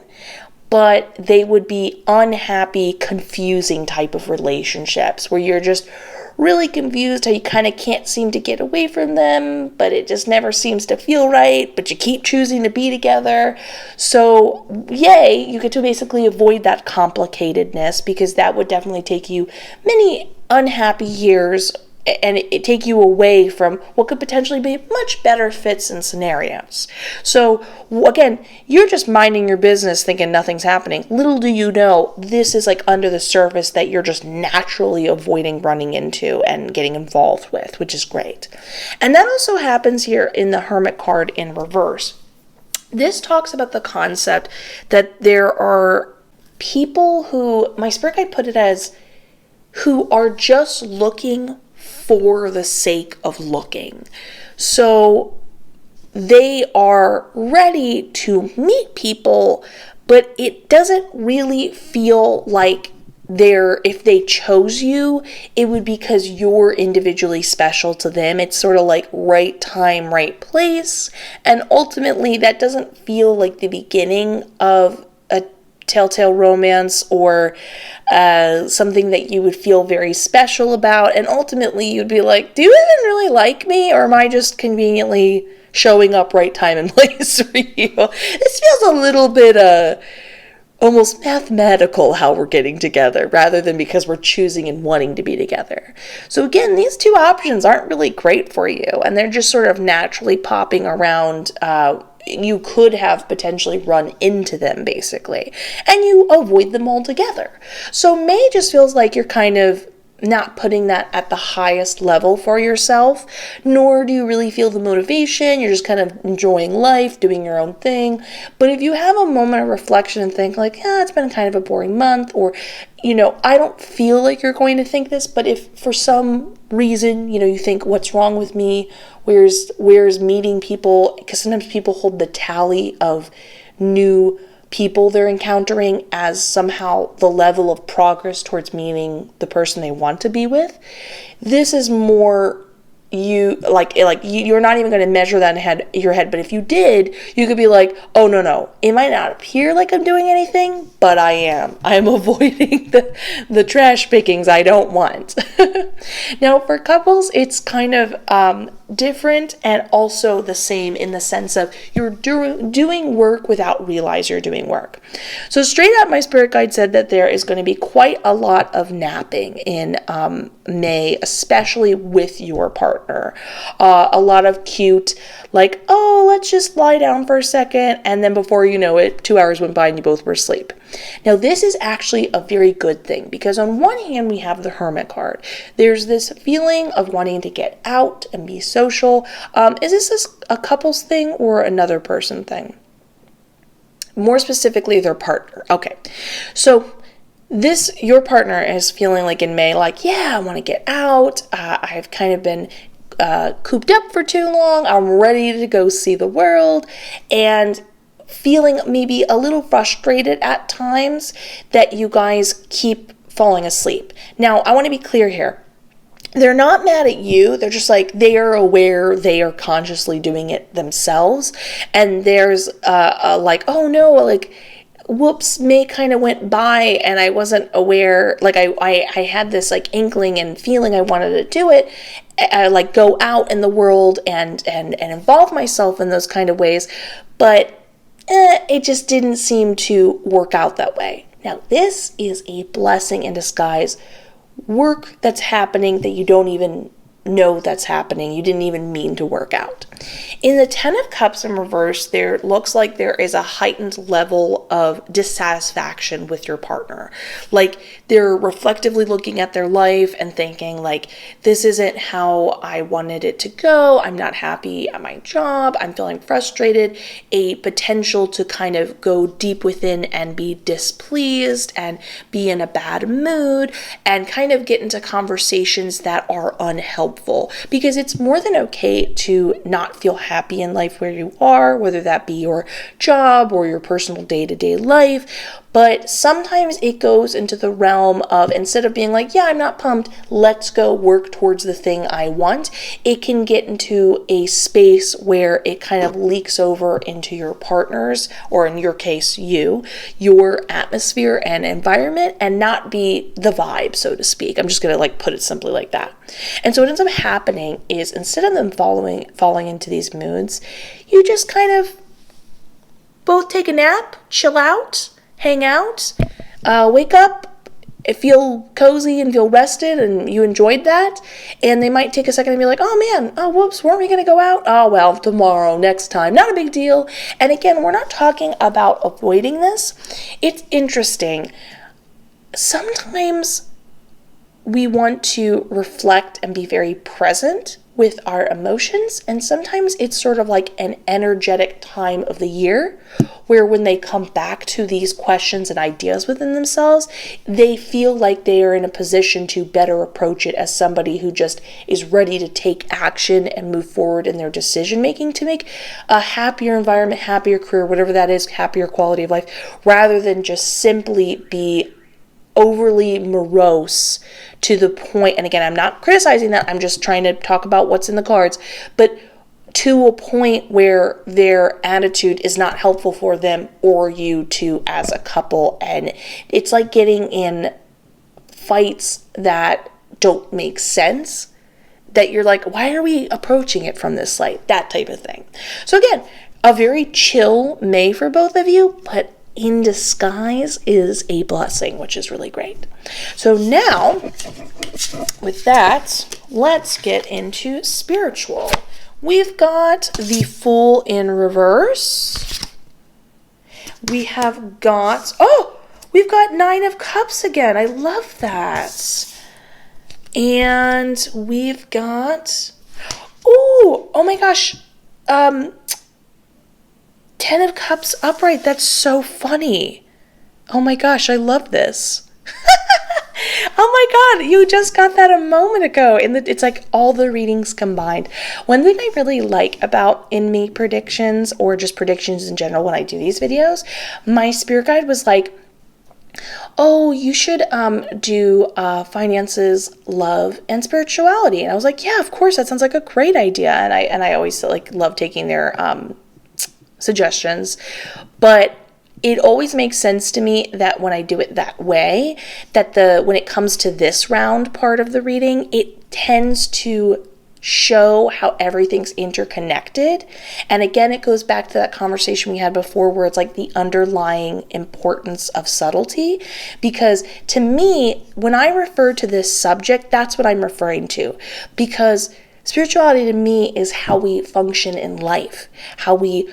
S1: but they would be unhappy, confusing type of relationships where you're just really confused how you kind of can't seem to get away from them, but it just never seems to feel right, but you keep choosing to be together. So yay, you get to basically avoid that complicatedness, because that would definitely take you many unhappy years and it take you away from what could potentially be much better fits and scenarios. So again, you're just minding your business thinking nothing's happening. Little do you know, this is like under the surface that you're just naturally avoiding running into and getting involved with, which is great. And that also happens here in the Hermit card in reverse. This talks about the concept that there are people who, my spirit guide put it as, who are just looking for the sake of looking. So they are ready to meet people, but it doesn't really feel like if they chose you, it would be because you're individually special to them. It's sort of like right time, right place. And ultimately, that doesn't feel like the beginning of a telltale romance or something that you would feel very special about. And ultimately, you'd be like, do you even really like me? Or am I just conveniently showing up right time and place for you? This feels a little bit almost mathematical how we're getting together rather than because we're choosing and wanting to be together. So again, these two options aren't really great for you, and they're just sort of naturally popping around. You could have potentially run into them basically, and you avoid them altogether. So May just feels like you're kind of not putting that at the highest level for yourself, nor do you really feel the motivation. You're just kind of enjoying life, doing your own thing. But if you have a moment of reflection and think like, it's been kind of a boring month, or, I don't feel like you're going to think this, but if for some reason, you think, what's wrong with me? Where's meeting people? Because sometimes people hold the tally of new people they're encountering as somehow the level of progress towards meeting the person they want to be with. This is more you're not even going to measure that in your head, but if you did, you could be like, oh no, it might not appear like I'm doing anything, but I'm avoiding the trash pickings I don't want. Now for couples, it's kind of different and also the same in the sense of you're doing work without realize you're doing work. So straight up, my spirit guide said that there is going to be quite a lot of napping in May, especially with your partner. A lot of cute, like, let's just lie down for a second, and then before you know it, 2 hours went by and you both were asleep. Now this is actually a very good thing, because on one hand we have the Hermit card. There's this feeling of wanting to get out and be social. Is this a couples thing or another person thing? More specifically, their partner. Okay, so your partner is feeling like in May, like, I want to get out. I've kind of been cooped up for too long. I'm ready to go see the world, and feeling maybe a little frustrated at times that you guys keep falling asleep. Now, I want to be clear here. They're not mad at you. They're just like, they are aware they are consciously doing it themselves. And there's whoops, May kind of went by and I wasn't aware. Like I had this like inkling and feeling I wanted to do it, like go out in the world and involve myself in those kind of ways. But it just didn't seem to work out that way. Now, this is a blessing in disguise. Work that's happening that you don't even know that's happening. You didn't even mean to work out. In the Ten of Cups in reverse, there looks like there is a heightened level of dissatisfaction with your partner. Like they're reflectively looking at their life and thinking like, this isn't how I wanted it to go. I'm not happy at my job. I'm feeling frustrated. A potential to kind of go deep within and be displeased and be in a bad mood and kind of get into conversations that are unhelpful, because it's more than okay to not feel happy in life where you are, whether that be your job or your personal day-to-day life. But sometimes it goes into the realm of, instead of being like, yeah, I'm not pumped, let's go work towards the thing I want, it can get into a space where it kind of leaks over into your partner's, or in your case, your atmosphere and environment, and not be the vibe, so to speak. I'm just going to like put it simply like that. And so what ends up happening is, instead of them falling into these moods, you just kind of both take a nap, chill out, hang out, wake up, feel cozy and feel rested, and you enjoyed that. And they might take a second and be like, oh man, oh whoops, weren't we going to go out? Oh well, tomorrow, next time, not a big deal. And again, we're not talking about avoiding this. It's interesting. Sometimes we want to reflect and be very present with our emotions, and sometimes it's sort of like an energetic time of the year where when they come back to these questions and ideas within themselves, they feel like they are in a position to better approach it as somebody who just is ready to take action and move forward in their decision making to make a happier environment, happier career, whatever that is, happier quality of life, rather than just simply be overly morose to the point, and again, I'm not criticizing that, I'm just trying to talk about what's in the cards, but to a point where their attitude is not helpful for them or you two as a couple. And it's like getting in fights that don't make sense, that you're like, why are we approaching it from this light? That type of thing. So again, a very chill May for both of you, but in disguise is a blessing, which is really great. So now, with that, let's get into spiritual. We've got the Fool in reverse. We have got, we've got Nine of Cups again. I love that. And we've got, oh my gosh, Ten of Cups upright. That's so funny. Oh my gosh, I love this. Oh my god, you just got that a moment ago. It's like all the readings combined. One thing I really like about in May predictions, or just predictions in general when I do these videos, my spirit guide was like, oh, you should do finances, love, and spirituality. And I was like, yeah, of course, that sounds like a great idea. And I always like love taking their suggestions, but it always makes sense to me that when I do it that way, that when it comes to this round part of the reading, it tends to show how everything's interconnected. And again, it goes back to that conversation we had before where it's like the underlying importance of subtlety. Because to me, when I refer to this subject, that's what I'm referring to. Because spirituality to me is how we function in life, how we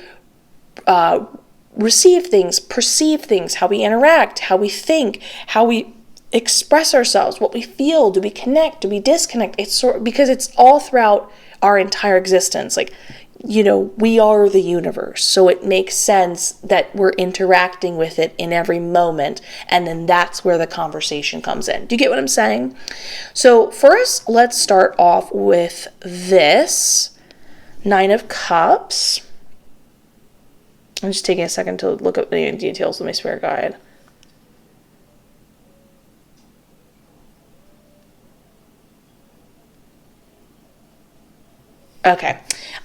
S1: receive things, perceive things, how we interact, how we think, how we express ourselves, what we feel, do we connect, do we disconnect? It's because it's all throughout our entire existence. Like, you know, we are the universe, so it makes sense that we're interacting with it in every moment, and then that's where the conversation comes in. Do you get what I'm saying? So first, let's start off with this Nine of Cups. I'm just taking a second to look up any details of my spirit guide. Okay,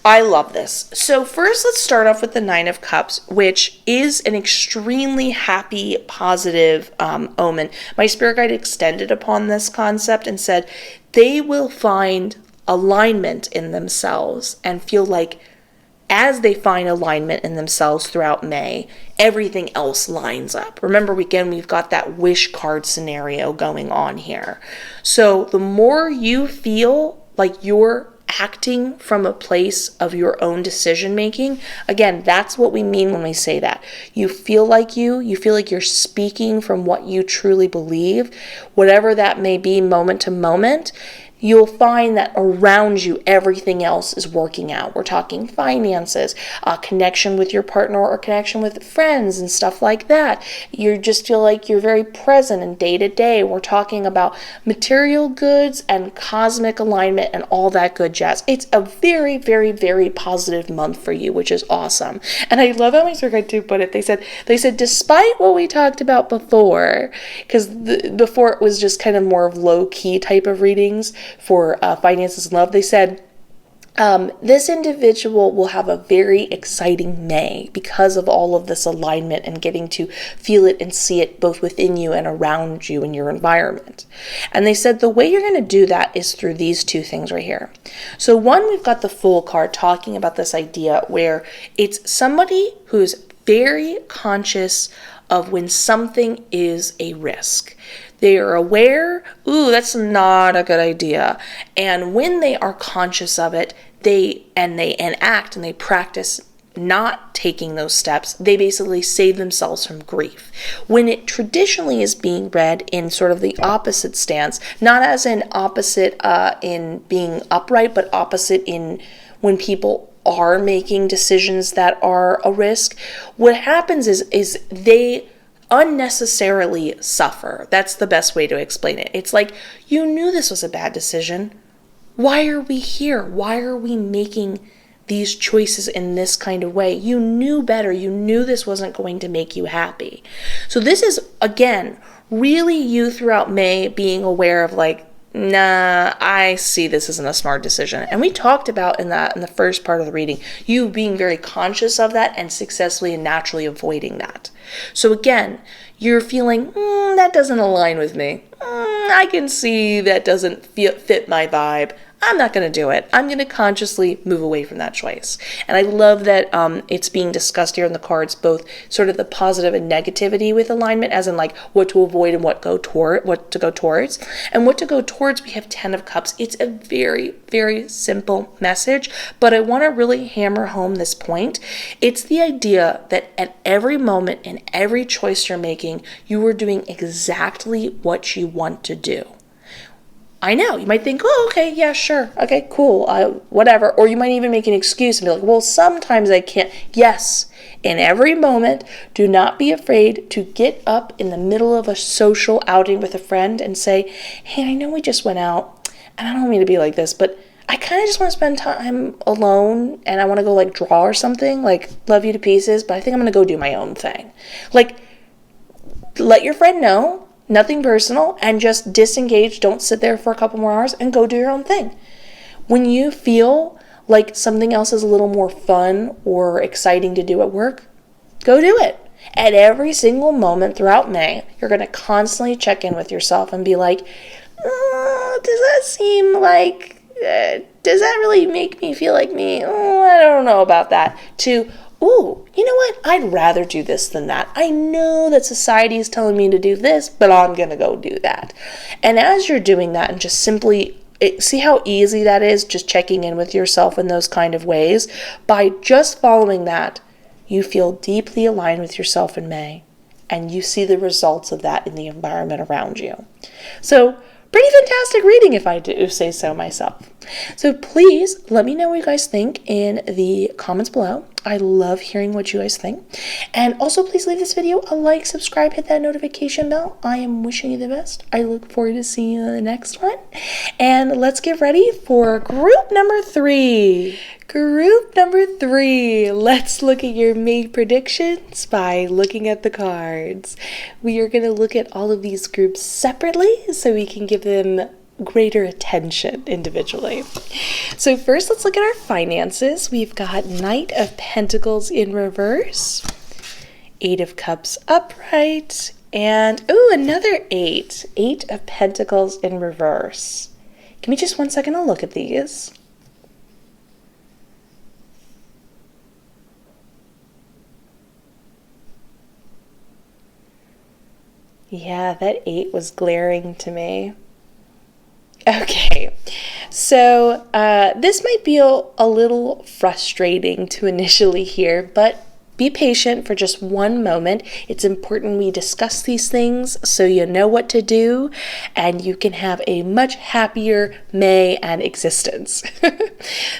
S1: I love this. So first, let's start off with the Nine of Cups, which is an extremely happy, positive omen. My spirit guide extended upon this concept and said they will find alignment in themselves and feel like as they find alignment in themselves throughout May, everything else lines up. Remember, again, we've got that wish card scenario going on here. So the more you feel like you're acting from a place of your own decision making. Again, that's what we mean when we say that. You feel like you're speaking from what you truly believe, whatever that may be moment to moment. You'll find that around you, everything else is working out. We're talking finances, connection with your partner or connection with friends and stuff like that. You just feel like you're very present and day to day. We're talking about material goods and cosmic alignment and all that good jazz. It's a very, very, very positive month for you, which is awesome. And I love how my spirit guide too put it. They said, despite what we talked about before, because before it was just kind of more of low key type of readings, for finances and love, they said, this individual will have a very exciting May because of all of this alignment and getting to feel it and see it both within you and around you in your environment. And they said the way you're going to do that is through these two things right here. So one, we've got the Fool card talking about this idea where it's somebody who's very conscious of when something is a risk. They are aware, that's not a good idea. And when they are conscious of it, they enact and they practice not taking those steps, they basically save themselves from grief. When it traditionally is being read in sort of the opposite stance, not as an opposite in being upright, but opposite in when people are making decisions that are a risk, what happens is they unnecessarily suffer. That's the best way to explain it. It's like, you knew this was a bad decision. Why are we here? Why are we making these choices in this kind of way? You knew better. You knew this wasn't going to make you happy. So this is, again, really you throughout May being aware of like, nah, I see this isn't a smart decision. And we talked about in the first part of the reading, you being very conscious of that and successfully and naturally avoiding that. So again, you're feeling, that doesn't align with me. I can see that doesn't fit my vibe. I'm not going to do it. I'm going to consciously move away from that choice. And I love that it's being discussed here in the cards, both sort of the positive and negativity with alignment, as in like what to avoid and what to go towards. And what to go towards, we have 10 of Cups. It's a very, very simple message, but I want to really hammer home this point. It's the idea that at every moment in every choice you're making, you are doing exactly what you want to do. I know, you might think, okay, yeah, sure, okay, cool, whatever. Or you might even make an excuse and be like, well, sometimes I can't. Yes, in every moment, do not be afraid to get up in the middle of a social outing with a friend and say, hey, I know we just went out, and I don't mean to be like this, but I kind of just want to spend time alone, and I want to go like draw or something, like love you to pieces, but I think I'm going to go do my own thing. Like, let your friend know. Nothing personal, and just disengage. Don't sit there for a couple more hours and go do your own thing. When you feel like something else is a little more fun or exciting to do at work, go do it. At every single moment throughout May, you're going to constantly check in with yourself and be like, does that seem like, does that really make me feel like me? I don't know about that. To, you know what? I'd rather do this than that. I know that society is telling me to do this, but I'm going to go do that. And as you're doing that and just simply see how easy that is, just checking in with yourself in those kind of ways, by just following that, you feel deeply aligned with yourself in May, and you see the results of that in the environment around you. So, pretty fantastic reading if I do say so myself. So please let me know what you guys think in the comments below. I love hearing what you guys think. And also please leave this video a like, subscribe, hit that notification bell. I am wishing you the best. I look forward to seeing you in the next one. And let's get ready for group number 3. Group number 3. Let's look at your May predictions by looking at the cards. We are going to look at all of these groups separately so we can give them greater attention individually. So first, let's look at our finances. We've got Knight of Pentacles in reverse, 8 of Cups upright, and another 8. 8 of Pentacles in reverse. Give me just 1 second to look at these. Yeah, that 8 was glaring to me. Okay, So this might be a little frustrating to initially hear, but be patient for just one moment. It's important we discuss these things so you know what to do and you can have a much happier May and existence.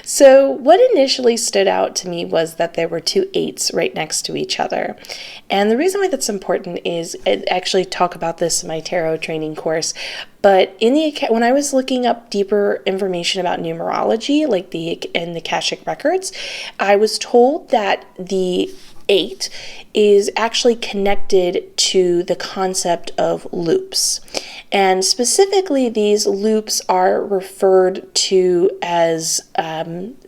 S1: So what initially stood out to me was that there were two 8s right next to each other. And the reason why that's important is I actually talk about this in my tarot training course. But when I was looking up deeper information about numerology, like in the Akashic records, I was told that the 8 is actually connected to the concept of loops. And specifically, these loops are referred to as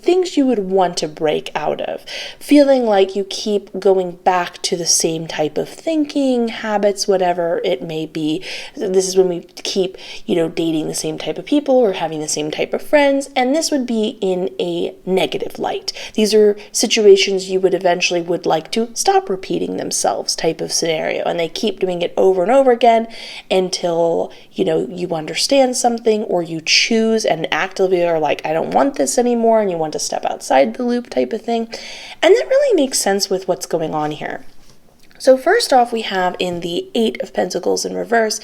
S1: things you would want to break out of, feeling like you keep going back to the same type of thinking, habits, whatever it may be. This is when we keep, dating the same type of people or having the same type of friends, and this would be in a negative light. These are situations you would eventually like to stop repeating themselves type of scenario, and they keep doing it over and over again until you understand something or you choose and actively are like, I don't want this anymore, and you want to step outside the loop type of thing. And that really makes sense with what's going on here. So first off, we have in the 8 of Pentacles in reverse,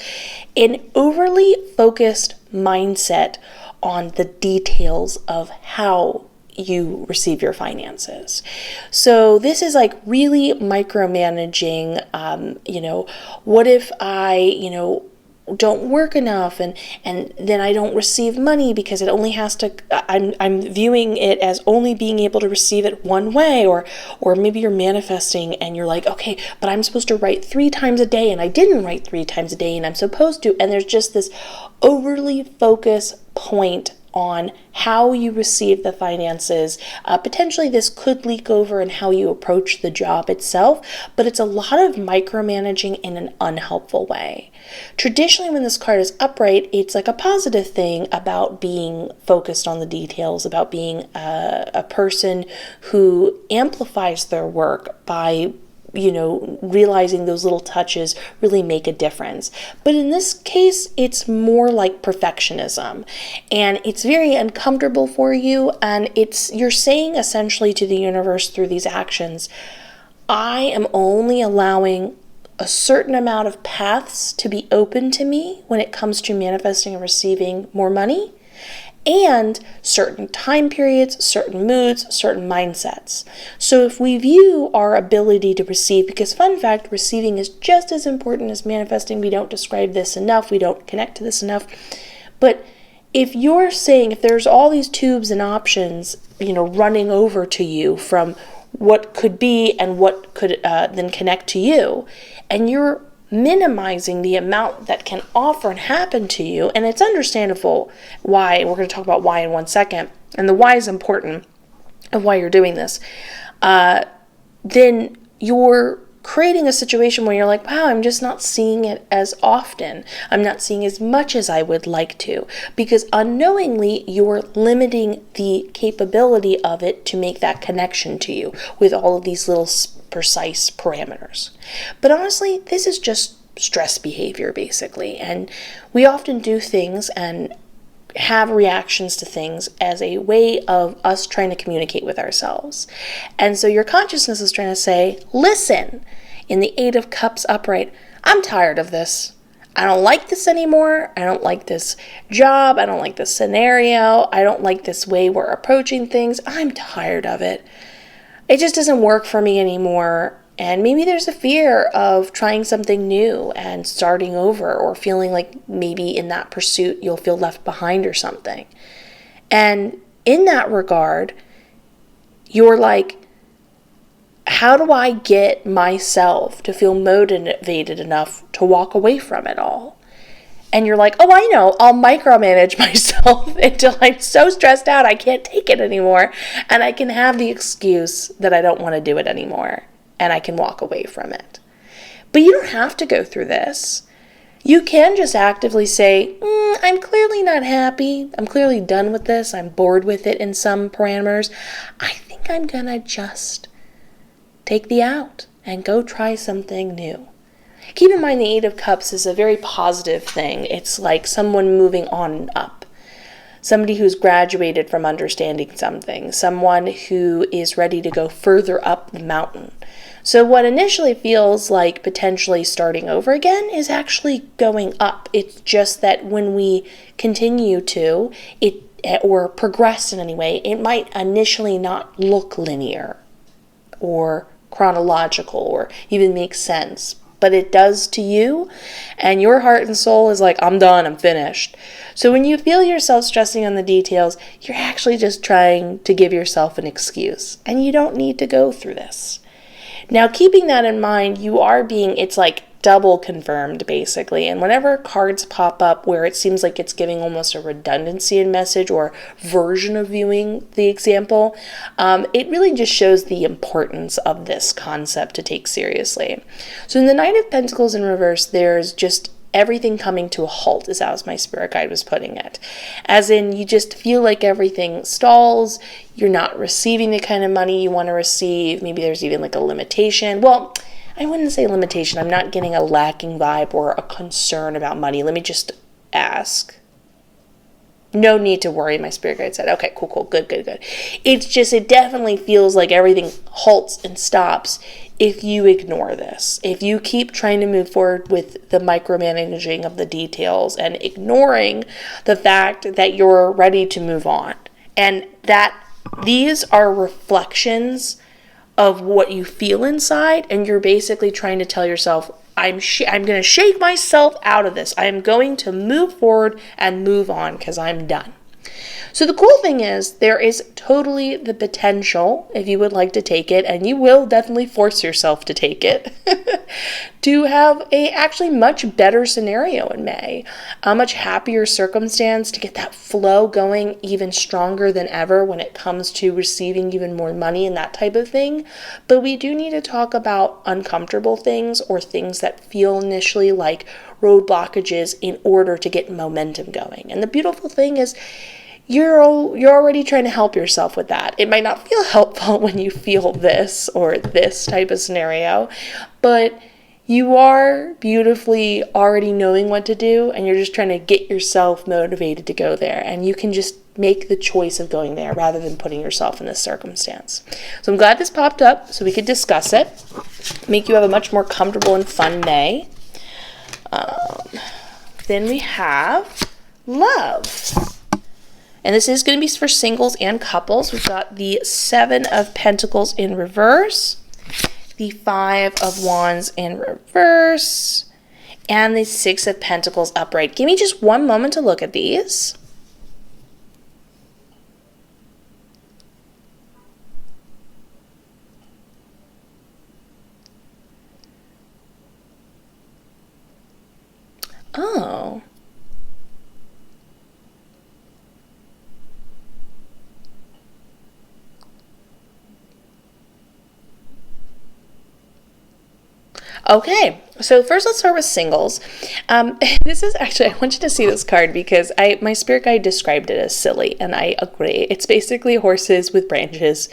S1: an overly focused mindset on the details of how you receive your finances. So this is like really micromanaging, what if I, don't work enough and then I don't receive money because it only has to, I'm viewing it as only being able to receive it one way, or maybe you're manifesting and you're like, okay, but I'm supposed to write 3 times a day and I didn't write 3 times a day and I'm supposed to, and there's just this overly focused point on how you receive the finances. Potentially this could leak over in how you approach the job itself, but it's a lot of micromanaging in an unhelpful way. Traditionally, when this card is upright, it's like a positive thing about being focused on the details, about being a person who amplifies their work by realizing those little touches really make a difference. But in this case, it's more like perfectionism, and it's very uncomfortable for you, and you're saying essentially to the universe through these actions, I am only allowing a certain amount of paths to be open to me when it comes to manifesting and receiving more money, and certain time periods, certain moods, certain mindsets. So if we view our ability to receive, because fun fact, receiving is just as important as manifesting. We don't describe this enough. We don't connect to this enough. But if you're saying, if there's all these tubes and options, running over to you from what could be and what could then connect to you, and you're minimizing the amount that can offer and happen to you, and it's understandable why. We're going to talk about why in one second, and the why is important of why you're doing this. Then you're creating a situation where you're like, wow, I'm just not seeing it as often. I'm not seeing as much as I would like to, because unknowingly you're limiting the capability of it to make that connection to you with all of these little precise parameters. But honestly, this is just stress behavior basically, and we often do things and have reactions to things as a way of us trying to communicate with ourselves. And so your consciousness is trying to say, listen, in the 8 of Cups upright, I'm tired of this. I don't like this anymore. I don't like this job. I don't like this scenario. I don't like this way we're approaching things. I'm tired of it. It just doesn't work for me anymore. And maybe there's a fear of trying something new and starting over, or feeling like maybe in that pursuit you'll feel left behind or something. And in that regard, you're like, how do I get myself to feel motivated enough to walk away from it all? And you're like, oh, I know, I'll micromanage myself until I'm so stressed out I can't take it anymore, and I can have the excuse that I don't want to do it anymore, and I can walk away from it. But you don't have to go through this. You can just actively say, I'm clearly not happy. I'm clearly done with this. I'm bored with it in some parameters. I think I'm going to just take the out and go try something new. Keep in mind the 8 of Cups is a very positive thing. It's like someone moving on and up. somebody who's graduated from understanding something, someone who is ready to go further up the mountain. So what initially feels like potentially starting over again is actually going up. It's just that when we continue to, or progress in any way, it might initially not look linear or chronological or even make sense, but it does to you, and your heart and soul is like, I'm done, I'm finished. So when you feel yourself stressing on the details, you're actually just trying to give yourself an excuse, and you don't need to go through this. Now, keeping that in mind, it's like double confirmed, basically. And whenever cards pop up where it seems like it's giving almost a redundancy in message or version of viewing the example, it really just shows the importance of this concept to take seriously. So in the Knight of Pentacles in reverse, there's just everything coming to a halt, is as my spirit guide was putting it. As in, you just feel like everything stalls, you're not receiving the kind of money you want to receive, maybe there's even like a limitation. Well, I wouldn't say limitation, I'm not getting a lacking vibe or a concern about money. Let me just ask. No need to worry, my spirit guide said. Okay, cool, good. It's just, it definitely feels like everything halts and stops if you ignore this. If you keep trying to move forward with the micromanaging of the details and ignoring the fact that you're ready to move on. And that these are reflections of what you feel inside, and you're basically trying to tell yourself, I'm going to shake myself out of this. I am going to move forward and move on because I'm done. So the cool thing is there is totally the potential, if you would like to take it, and you will definitely force yourself to take it, to have a actually much better scenario in May, a much happier circumstance, to get that flow going even stronger than ever when it comes to receiving even more money and that type of thing. But we do need to talk about uncomfortable things or things that feel initially like road blockages in order to get momentum going. And the beautiful thing is, you're already trying to help yourself with that. It might not feel helpful when you feel this or this type of scenario, but you are beautifully already knowing what to do, and you're just trying to get yourself motivated to go there. And you can just make the choice of going there rather than putting yourself in this circumstance. So I'm glad this popped up so we could discuss it, make you have a much more comfortable and fun May. Then we have love. And this is going to be for singles and couples. We've got the 7 of Pentacles in reverse, the 5 of Wands in reverse, and the 6 of Pentacles upright. Give me just one moment to look at these. Oh. Okay, so first let's start with singles. This is actually, I want you to see this card because my spirit guide described it as silly, and I agree. It's basically horses with branches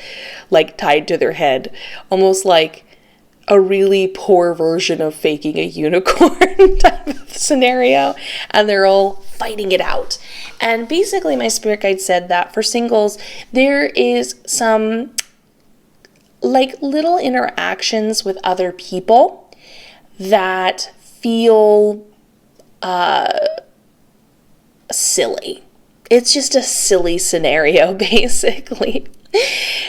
S1: like tied to their head, almost like a really poor version of faking a unicorn type of scenario, and they're all fighting it out. And basically my spirit guide said that for singles, there is some like little interactions with other people that feel silly. It's just a silly scenario, basically.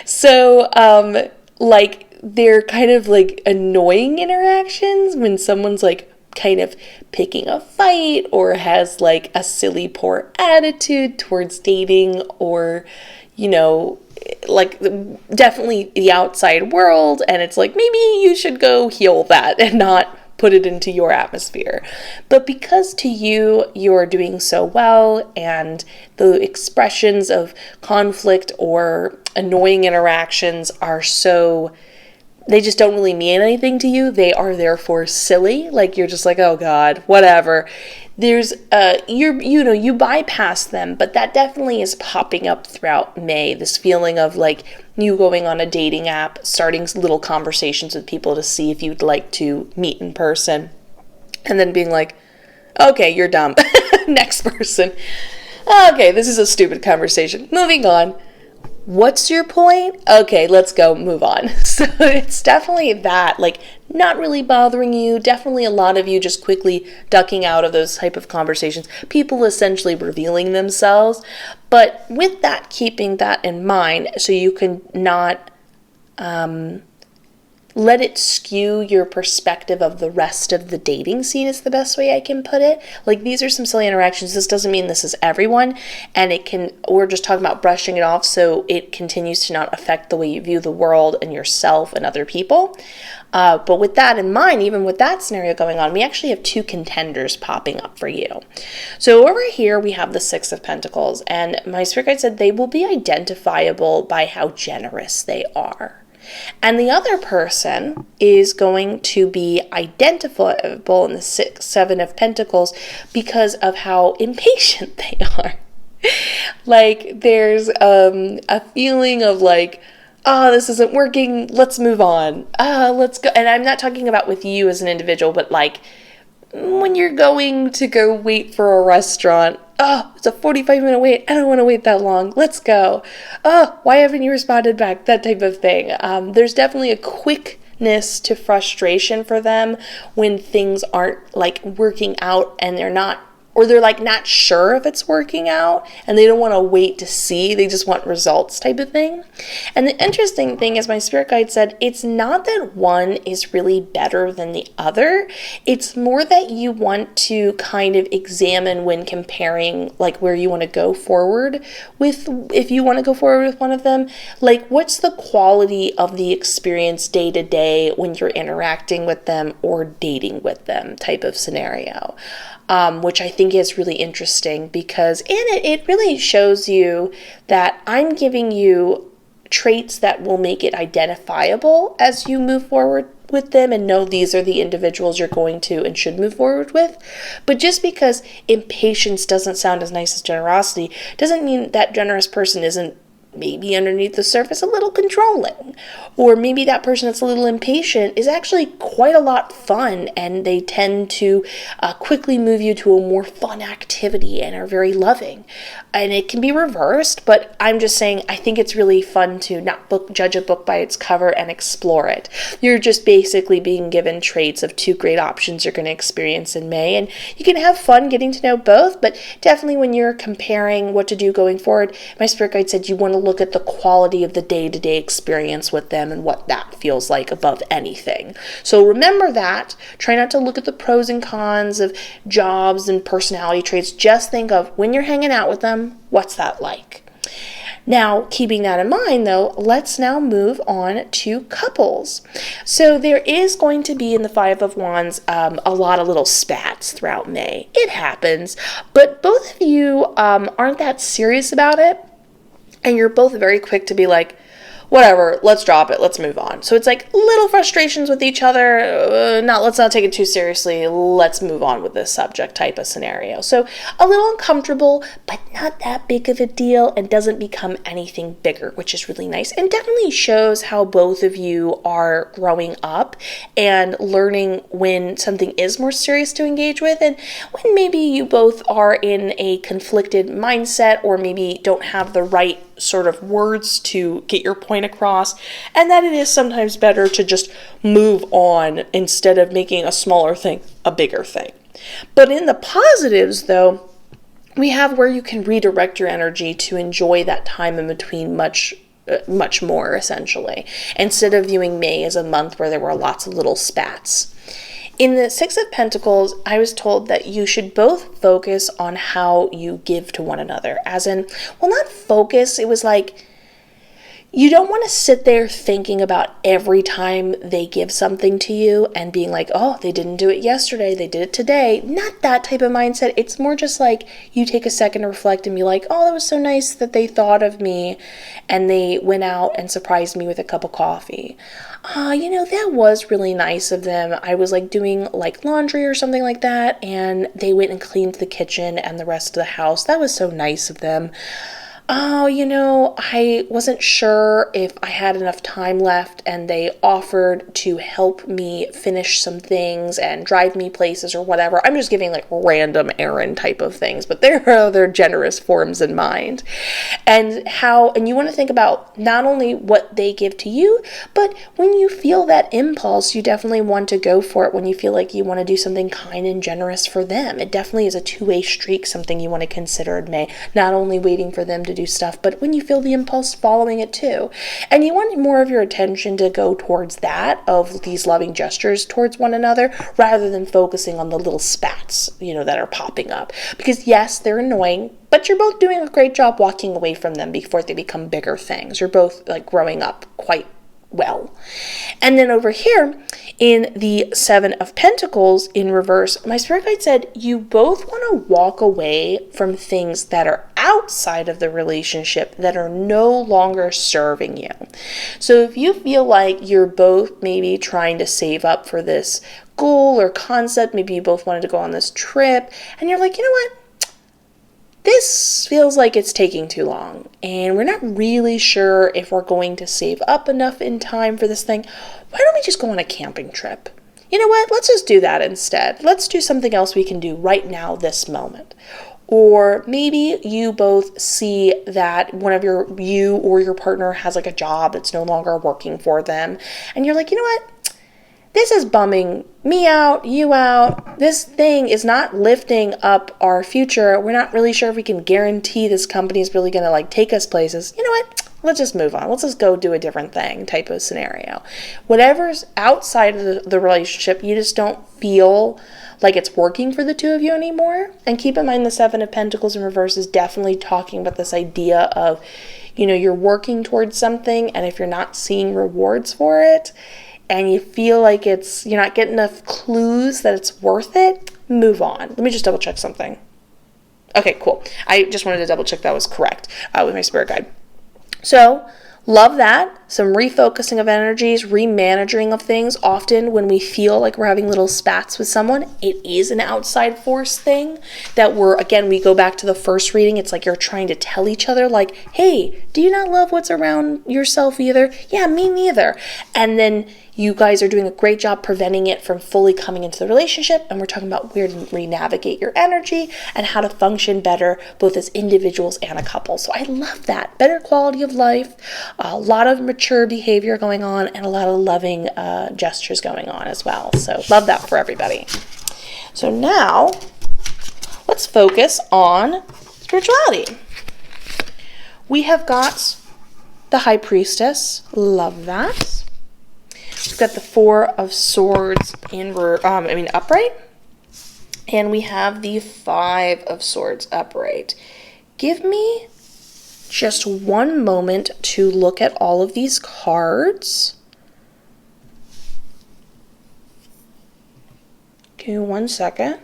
S1: So, like, they're kind of like annoying interactions when someone's like kind of picking a fight or has like a silly, poor attitude towards dating, or, you know, like definitely the outside world, and it's like, maybe you should go heal that and not put it into your atmosphere. But because to you, you're doing so well, and the expressions of conflict or annoying interactions are so, they just don't really mean anything to you. They are therefore silly. Like, you're just like, oh God, whatever. There's, you bypass them, but that definitely is popping up throughout May. This feeling of like you going on a dating app, starting little conversations with people to see if you'd like to meet in person, and then being like, okay, you're dumb. Next person. Okay, this is a stupid conversation. Moving on. What's your point? Okay, let's go, move on. So it's definitely that, like, not really bothering you. Definitely a lot of you just quickly ducking out of those type of conversations. People essentially revealing themselves. But with that, keeping that in mind, so you can not let it skew your perspective of the rest of the dating scene is the best way I can put it. Like, these are some silly interactions. This doesn't mean this is everyone, and we're just talking about brushing it off so it continues to not affect the way you view the world and yourself and other people. But with that in mind, even with that scenario going on, we actually have two contenders popping up for you. So over here, we have the Six of Pentacles, and my spirit guide said they will be identifiable by how generous they are. And the other person is going to be identifiable in the Seven of Pentacles because of how impatient they are. Like, there's a feeling of like, oh, this isn't working, let's move on. Let's go. And I'm not talking about with you as an individual, but like when you're going to go wait for a restaurant. Oh, it's a 45-minute wait. I don't want to wait that long. Let's go. Oh, why haven't you responded back? That type of thing. There's definitely a quickness to frustration for them when things aren't like working out and they're like not sure if it's working out and they don't want to wait to see. They just want results type of thing. And the interesting thing is my spirit guide said it's not that one is really better than the other. It's more that you want to kind of examine when comparing like where you want to go forward with, if you want to go forward with one of them, like what's the quality of the experience day to day when you're interacting with them or dating with them type of scenario. Which I think is really interesting because it really shows you that I'm giving you traits that will make it identifiable as you move forward with them and know these are the individuals you're going to and should move forward with. But just because impatience doesn't sound as nice as generosity doesn't mean that generous person isn't maybe underneath the surface a little controlling, or maybe that person that's a little impatient is actually quite a lot fun and they tend to quickly move you to a more fun activity and are very loving. And it can be reversed, but I'm just saying I think it's really fun to not judge a book by its cover and explore it. You're just basically being given traits of two great options you're going to experience in May, and you can have fun getting to know both, but definitely when you're comparing what to do going forward, my spirit guide said you want to look at the quality of the day-to-day experience with them and what that feels like above anything. So remember that. Try not to look at the pros and cons of jobs and personality traits. Just think of when you're hanging out with them, what's that like? Now, keeping that in mind, though, let's now move on to couples. So there is going to be in the Five of Wands a lot of little spats throughout May. It happens, but both of you aren't that serious about it. And you're both very quick to be like, whatever, let's drop it, let's move on. So it's like little frustrations with each other, let's not take it too seriously, let's move on with this subject type of scenario. So a little uncomfortable, but not that big of a deal and doesn't become anything bigger, which is really nice and definitely shows how both of you are growing up and learning when something is more serious to engage with and when maybe you both are in a conflicted mindset or maybe don't have the right sort of words to get your point across, and that it is sometimes better to just move on instead of making a smaller thing a bigger thing. But in the positives, though, we have where you can redirect your energy to enjoy that time in between much more, essentially, instead of viewing May as a month where there were lots of little spats. In the Six of Pentacles, I was told that you should both focus on how you give to one another. As in, well, not focus, it was like, you don't want to sit there thinking about every time they give something to you and being like, oh, they didn't do it yesterday, they did it today. Not that type of mindset. It's more just like you take a second to reflect and be like, oh, that was so nice that they thought of me and they went out and surprised me with a cup of coffee. That was really nice of them. I was like doing like laundry or something like that, and they went and cleaned the kitchen and the rest of the house. That was so nice of them. oh, I wasn't sure if I had enough time left, and they offered to help me finish some things and drive me places or whatever. I'm just giving like random errand type of things, but there are other generous forms in mind. And you want to think about not only what they give to you, but when you feel that impulse, you definitely want to go for it when you feel like you want to do something kind and generous for them. It definitely is a two-way streak, something you want to consider in May, not only waiting for them to do stuff, but when you feel the impulse, following it too. And you want more of your attention to go towards that, of these loving gestures towards one another, rather than focusing on the little spats, that are popping up. Because yes, they're annoying, but you're both doing a great job walking away from them before they become bigger things. You're both like growing up quite well. And then over here in the Seven of Pentacles in reverse, my spirit guide said you both want to walk away from things that are outside of the relationship that are no longer serving you. So if you feel like you're both maybe trying to save up for this goal or concept, maybe you both wanted to go on this trip, and you're like, you know what? This feels like it's taking too long, and we're not really sure if we're going to save up enough in time for this thing. Why don't we just go on a camping trip? You know what? Let's just do that instead. Let's do something else we can do right now, this moment. Or maybe you both see that you or your partner has like a job that's no longer working for them, and you're like, you know what? This is bumming me out, you out. This thing is not lifting up our future. We're not really sure if we can guarantee this company is really going to take us places. You know what? Let's just move on. Let's just go do a different thing type of scenario. Whatever's outside of the relationship, you just don't feel like it's working for the two of you anymore. And keep in mind the Seven of Pentacles in reverse is definitely talking about this idea of, you're working towards something, and if you're not seeing rewards for it, and you feel like you're not getting enough clues that it's worth it, move on. Let me just double check something. Okay, cool. I just wanted to double check that was correct with my spirit guide. So, love that. Some refocusing of energies, remanaging of things. Often when we feel like we're having little spats with someone, it is an outside force thing that we go back to the first reading. It's like you're trying to tell each other like, hey, do you not love what's around yourself either? Yeah, me neither. And then you guys are doing a great job preventing it from fully coming into the relationship. And we're talking about where to re-navigate your energy and how to function better, both as individuals and a couple. So I love that. Better quality of life, a lot of mature behavior going on, and a lot of loving gestures going on as well. So love that for everybody. So now let's focus on spirituality. We have got the High Priestess. Love that. We've got the Four of Swords upright. And we have the Five of Swords upright. Give me just one moment to look at all of these cards. Give me 1 second.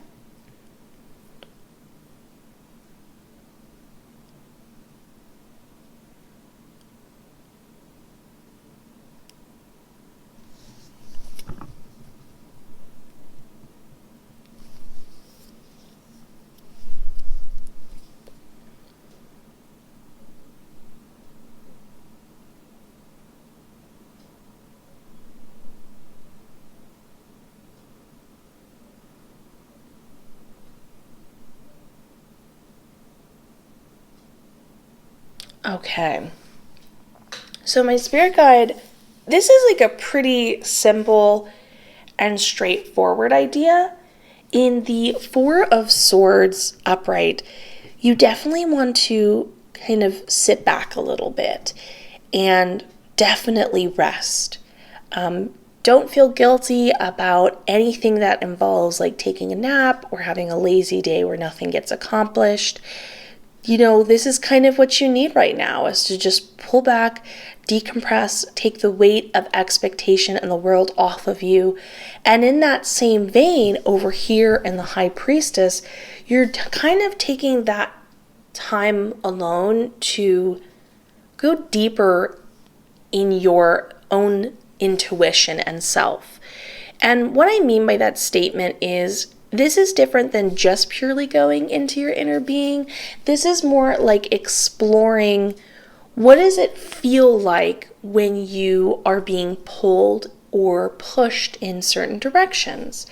S1: Okay, so my spirit guide, this is like a pretty simple and straightforward idea. In the Four of Swords upright, you definitely want to kind of sit back a little bit and definitely rest. Don't feel guilty about anything that involves like taking a nap or having a lazy day where nothing gets accomplished. This is kind of what you need right now, is to just pull back, decompress, take the weight of expectation and the world off of you. And in that same vein, over here in the High Priestess, you're kind of taking that time alone to go deeper in your own intuition and self. And what I mean by that statement is this is different than just purely going into your inner being. This is more like exploring, what does it feel like when you are being pulled or pushed in certain directions?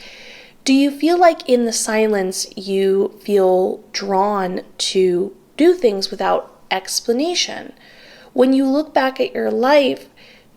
S1: Do you feel like in the silence you feel drawn to do things without explanation? When you look back at your life,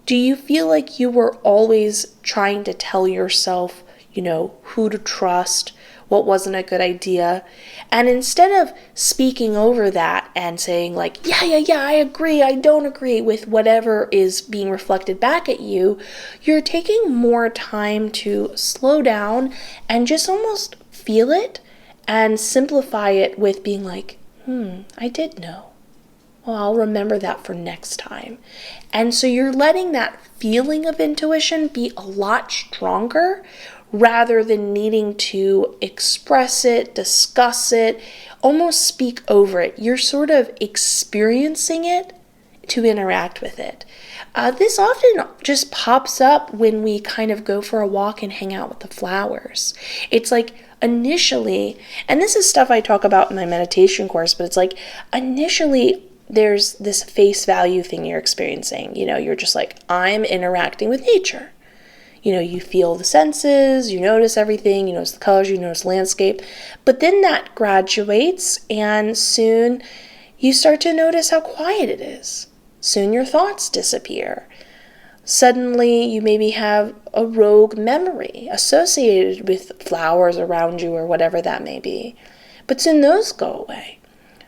S1: do you feel like you were always trying to tell yourself, who to trust, what wasn't a good idea? And instead of speaking over that and saying like, yeah, I agree, I don't agree with whatever is being reflected back at you, you're taking more time to slow down and just almost feel it and simplify it with being like, I did know. Well, I'll remember that for next time. And so you're letting that feeling of intuition be a lot stronger rather than needing to express it, discuss it, almost speak over it. You're sort of experiencing it to interact with it. This often just pops up when we kind of go for a walk and hang out with the flowers. It's like initially, and this is stuff I talk about in my meditation course, but it's like initially there's this face value thing you're experiencing. You're just like, I'm interacting with nature. You feel the senses, you notice everything, you notice the colors, you notice the landscape. But then that graduates, and soon you start to notice how quiet it is. Soon your thoughts disappear. Suddenly you maybe have a rogue memory associated with flowers around you or whatever that may be. But soon those go away.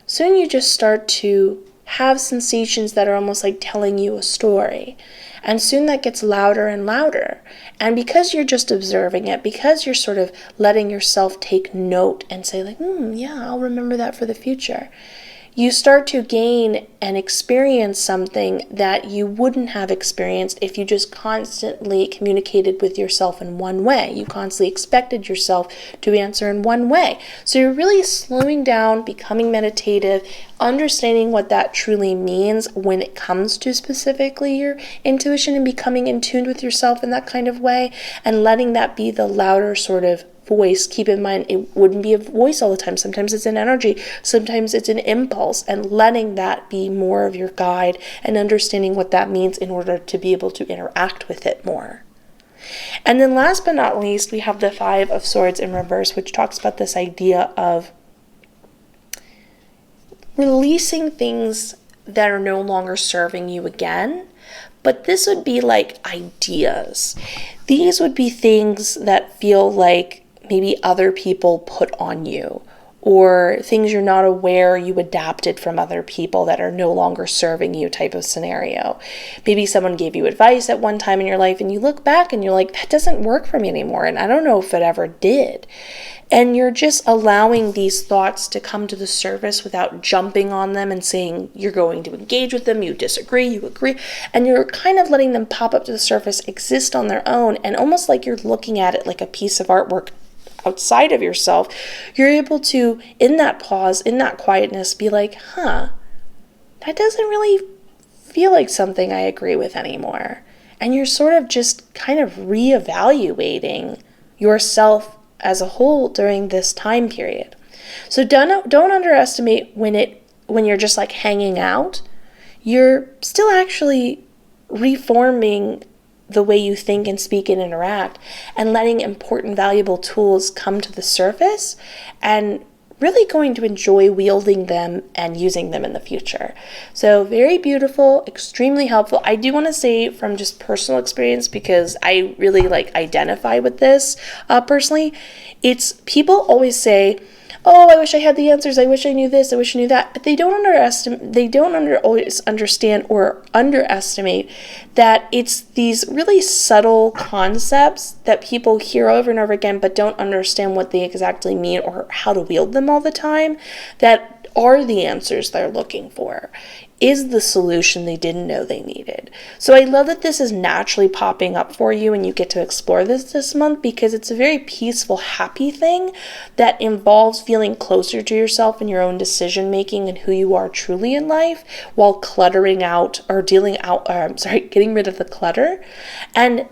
S1: Soon you just start to have sensations that are almost like telling you a story. And soon that gets louder and louder. And because you're just observing it, because you're sort of letting yourself take note and say like, yeah, I'll remember that for the future, you start to gain and experience something that you wouldn't have experienced if you just constantly communicated with yourself in one way. You constantly expected yourself to answer in one way. So you're really slowing down, becoming meditative, understanding what that truly means when it comes to specifically your intuition and becoming in tune with yourself in that kind of way, and letting that be the louder sort of voice. Keep in mind, it wouldn't be a voice all the time. Sometimes it's an energy, sometimes it's an impulse, and letting that be more of your guide and understanding what that means in order to be able to interact with it more. And then last but not least, we have the Five of Swords in reverse, which talks about this idea of releasing things that are no longer serving you again. But this would be like ideas. These would be things that feel like maybe other people put on you, or things you're not aware you adapted from other people that are no longer serving you type of scenario. Maybe someone gave you advice at one time in your life and you look back and you're like, that doesn't work for me anymore, and I don't know if it ever did. And you're just allowing these thoughts to come to the surface without jumping on them and saying you're going to engage with them, you disagree, you agree, and you're kind of letting them pop up to the surface, exist on their own, and almost like you're looking at it like a piece of artwork outside of yourself. You're able to, in that pause, in that quietness, be like, that doesn't really feel like something I agree with anymore. And you're sort of just kind of reevaluating yourself as a whole during this time period. So don't underestimate when you're just like hanging out. You're still actually reforming the way you think and speak and interact, and letting important, valuable tools come to the surface, and really going to enjoy wielding them and using them in the future. So very beautiful, extremely helpful. I do want to say from just personal experience, because I really identify with this personally, it's people always say, oh, I wish I had the answers, I wish I knew this, I wish I knew that. But they don't always understand or underestimate that it's these really subtle concepts that people hear over and over again, but don't understand what they exactly mean or how to wield them all the time, that are the answers they're looking for, is the solution they didn't know they needed. So I love that this is naturally popping up for you and you get to explore this month, because it's a very peaceful, happy thing that involves feeling closer to yourself and your own decision making and who you are truly in life, while getting rid of the clutter. And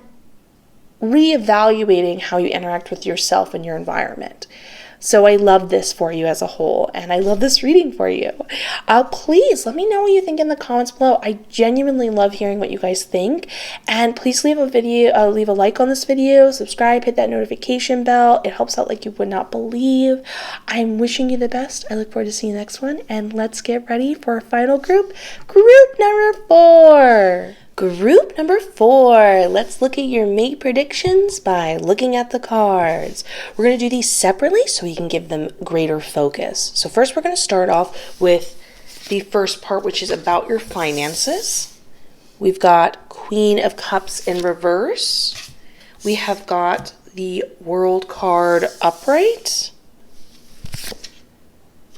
S1: reevaluating how you interact with yourself and your environment. So I love this for you as a whole, and I love this reading for you. Please let me know what you think in the comments below. I genuinely love hearing what you guys think, and please leave a like on this video, subscribe, hit that notification bell. It helps out like you would not believe. I'm wishing you the best. I look forward to seeing you next one, and let's get ready for our final group number 4. Group number 4, let's look at your mate predictions by looking at the cards. We're going to do these separately so we can give them greater focus. So first we're going to start off with the first part, which is about your finances. We've got Queen of Cups in reverse. We have got the World card upright.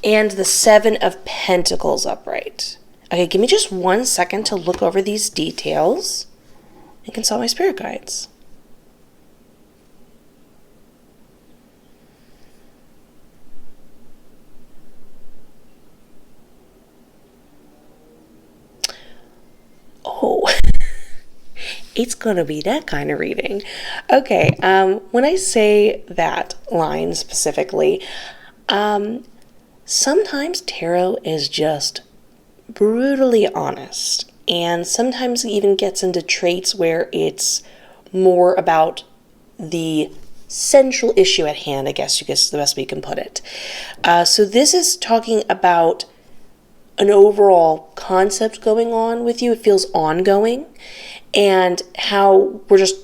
S1: And the Seven of Pentacles upright. Okay, give me just 1 second to look over these details and consult my spirit guides. Oh, it's going to be that kind of reading. Okay, when I say that line specifically, sometimes tarot is just brutally honest, and sometimes it even gets into traits where it's more about the central issue at hand, I guess is the best way you can put it. So this is talking about an overall concept going on with you. It feels ongoing, and how we're just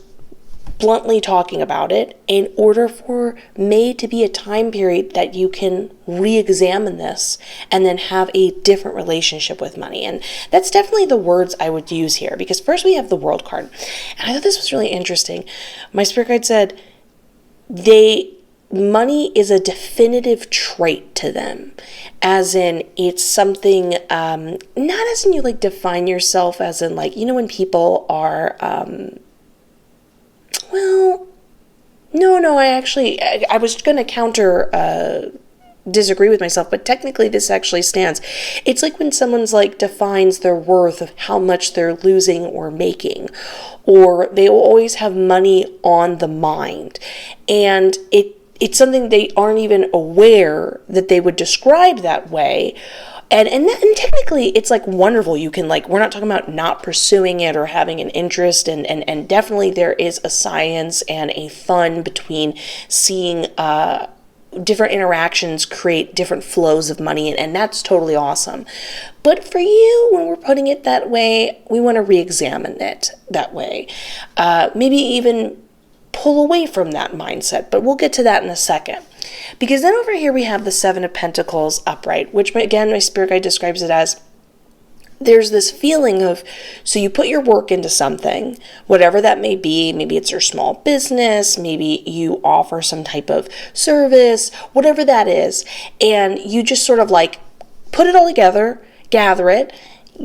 S1: bluntly talking about it in order for May to be a time period that you can re-examine this and then have a different relationship with money. And that's definitely the words I would use here, because first we have the World card, and I thought this was really interesting. My spirit guide said money is a definitive trait to them, as in it's something, not as in you like define yourself as in like, when people are well, no, I was going to disagree with myself, but technically this actually stands. It's like when someone's like defines their worth of how much they're losing or making, or they will always have money on the mind. And it's something they aren't even aware that they would describe that way. And technically it's like wonderful. You can we're not talking about not pursuing it or having an interest, and definitely there is a science and a fun between seeing different interactions create different flows of money, and that's totally awesome. But for you, when we're putting it that way, we want to re-examine it that way. Maybe even pull away from that mindset, but we'll get to that in a second. Because then over here we have the Seven of Pentacles upright, which again, my spirit guide describes it as there's this feeling of, so you put your work into something, whatever that may be. Maybe it's your small business, maybe you offer some type of service, whatever that is, and you just sort of put it all together, gather it,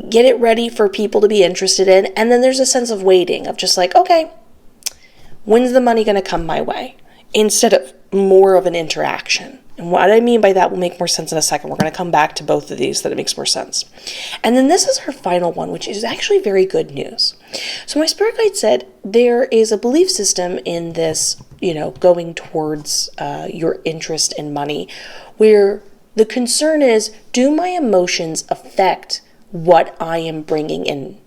S1: get it ready for people to be interested in, and then there's a sense of waiting, of just okay, when's the money going to come my way? Instead of more of an interaction. And what I mean by that will make more sense in a second. We're going to come back to both of these, that it makes more sense. And then this is her final one, which is actually very good news. So my spirit guide said there is a belief system in this, going towards your interest in money, where the concern is, do my emotions affect what I am bringing in?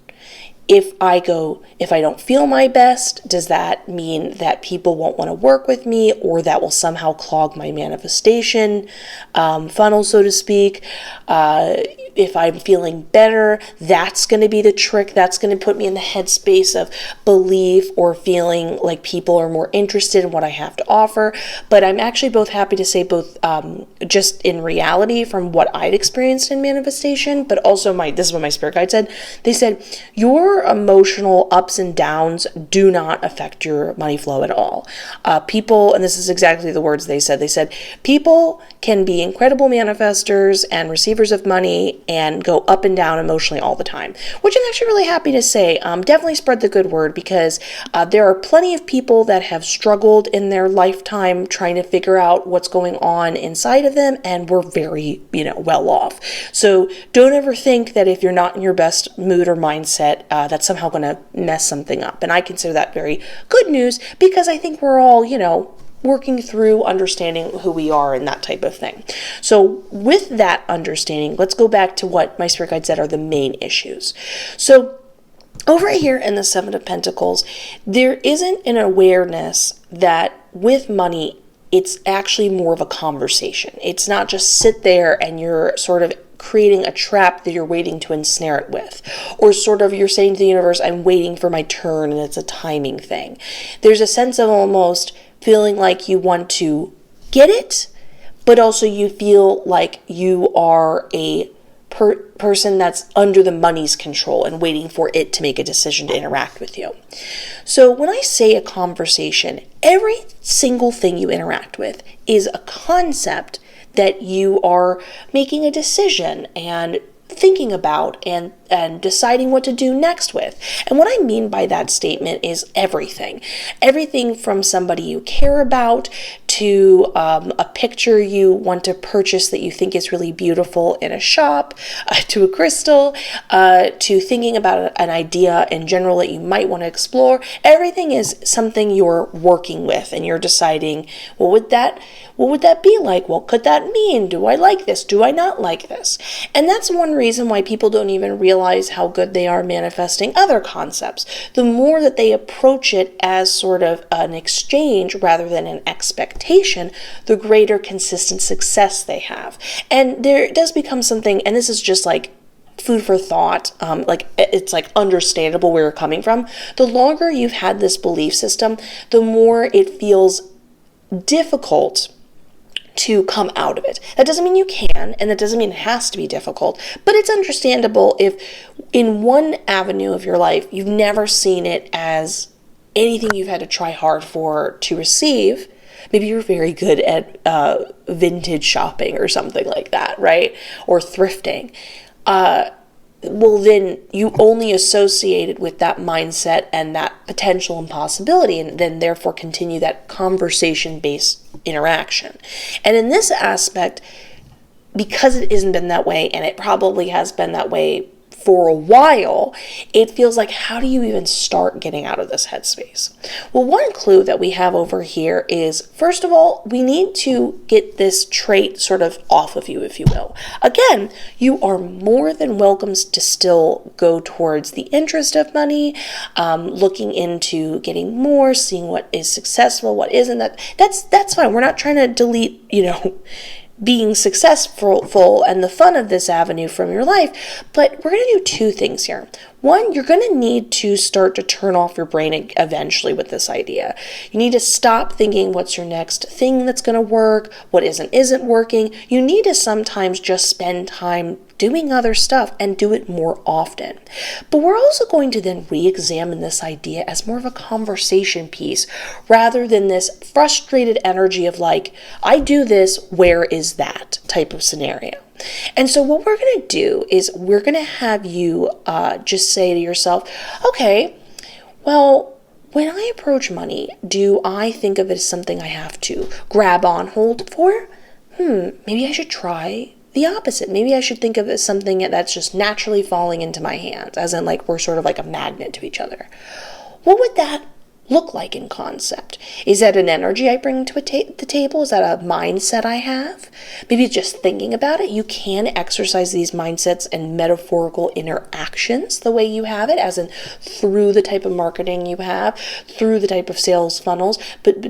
S1: If I don't feel my best, does that mean that people won't want to work with me, or that will somehow clog my manifestation funnel, so to speak? If I'm feeling better, that's going to be the trick. That's going to put me in the headspace of belief or feeling like people are more interested in what I have to offer. But I'm actually both happy to say both just in reality from what I'd experienced in manifestation, but also this is what my spirit guide said. They said, your emotional ups and downs do not affect your money flow at all. People, and this is exactly the words they said, people can be incredible manifestors and receivers of money and go up and down emotionally all the time, which I'm actually really happy to say. Definitely spread the good word, because there are plenty of people that have struggled in their lifetime trying to figure out what's going on inside of them, and we're very, well off. So don't ever think that if you're not in your best mood or mindset, that's somehow going to mess something up. And I consider that very good news because I think we're all, working through understanding who we are and that type of thing. So with that understanding, let's go back to what my spirit guide said are the main issues. So over here in the Seven of Pentacles, there isn't an awareness that with money, it's actually more of a conversation. It's not just sit there and you're sort of creating a trap that you're waiting to ensnare it with. Or sort of you're saying to the universe, I'm waiting for my turn, and it's a timing thing. There's a sense of almost feeling like you want to get it, but also you feel like you are a person that's under the money's control and waiting for it to make a decision to interact with you. So when I say a conversation, every single thing you interact with is a concept that you are making a decision and thinking about and deciding what to do next with. And what I mean by that statement is everything. Everything from somebody you care about to a picture you want to purchase that you think is really beautiful in a shop, to a crystal, to thinking about an idea in general that you might want to explore. Everything is something you're working with and you're deciding, what would that be like? What could that mean? Do I like this? Do I not like this? And that's one reason why people don't even realize how good they are manifesting other concepts. The more that they approach it as sort of an exchange rather than an expectation, the greater consistent success they have. And there does become something, and this is just like food for thought, it's like understandable where you're coming from. The longer you've had this belief system, the more it feels difficult to come out of it. That doesn't mean you can, and that doesn't mean it has to be difficult, but it's understandable if in one avenue of your life you've never seen it as anything you've had to try hard for to receive. Maybe you're very good at vintage shopping or something like that, right? Or thrifting. Well, then you only associate it with that mindset and that potential impossibility, and then therefore continue that conversation-based interaction. And in this aspect, because it hasn't been that way, and it probably has been that way for a while, it feels like, how do you even start getting out of this headspace? Well, one clue that we have over here is, first of all, we need to get this trait sort of off of you, if you will. Again, you are more than welcome to still go towards the interest of money, looking into getting more, seeing what is successful, what isn't. That's fine. We're not trying to delete, being successful and the fun of this avenue from your life. But we're going to do two things here. One, you're going to need to start to turn off your brain eventually with this idea. You need to stop thinking what's your next thing that's going to work, what isn't working. You need to sometimes just spend time doing other stuff and do it more often. But we're also going to then re-examine this idea as more of a conversation piece rather than this frustrated energy of like, I do this, where is that type of scenario. And so what we're going to do is we're going to have you just say to yourself, okay, well, when I approach money, do I think of it as something I have to grab on hold for? Maybe I should try the opposite. Maybe I should think of it as something that's just naturally falling into my hands, as in like we're sort of like a magnet to each other. What would that look like in concept? Is that an energy I bring to the table? Is that a mindset I have? Maybe just thinking about it. You can exercise these mindsets and metaphorical interactions the way you have it, as in through the type of marketing you have, through the type of sales funnels,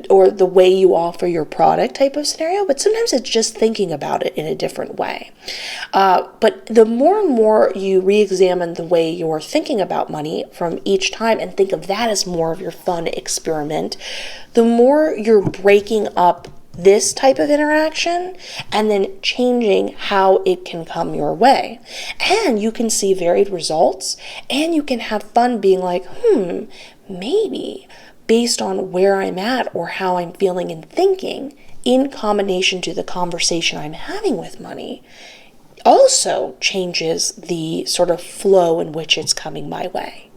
S1: or the way you offer your product type of scenario. But sometimes it's just thinking about it in a different way. But the more and more you re-examine the way you're thinking about money from each time and think of that as more of your fun experiment, the more you're breaking up this type of interaction and then changing how it can come your way. And you can see varied results, and you can have fun being like, maybe based on where I'm at or how I'm feeling and thinking in combination to the conversation I'm having with money also changes the sort of flow in which it's coming my way.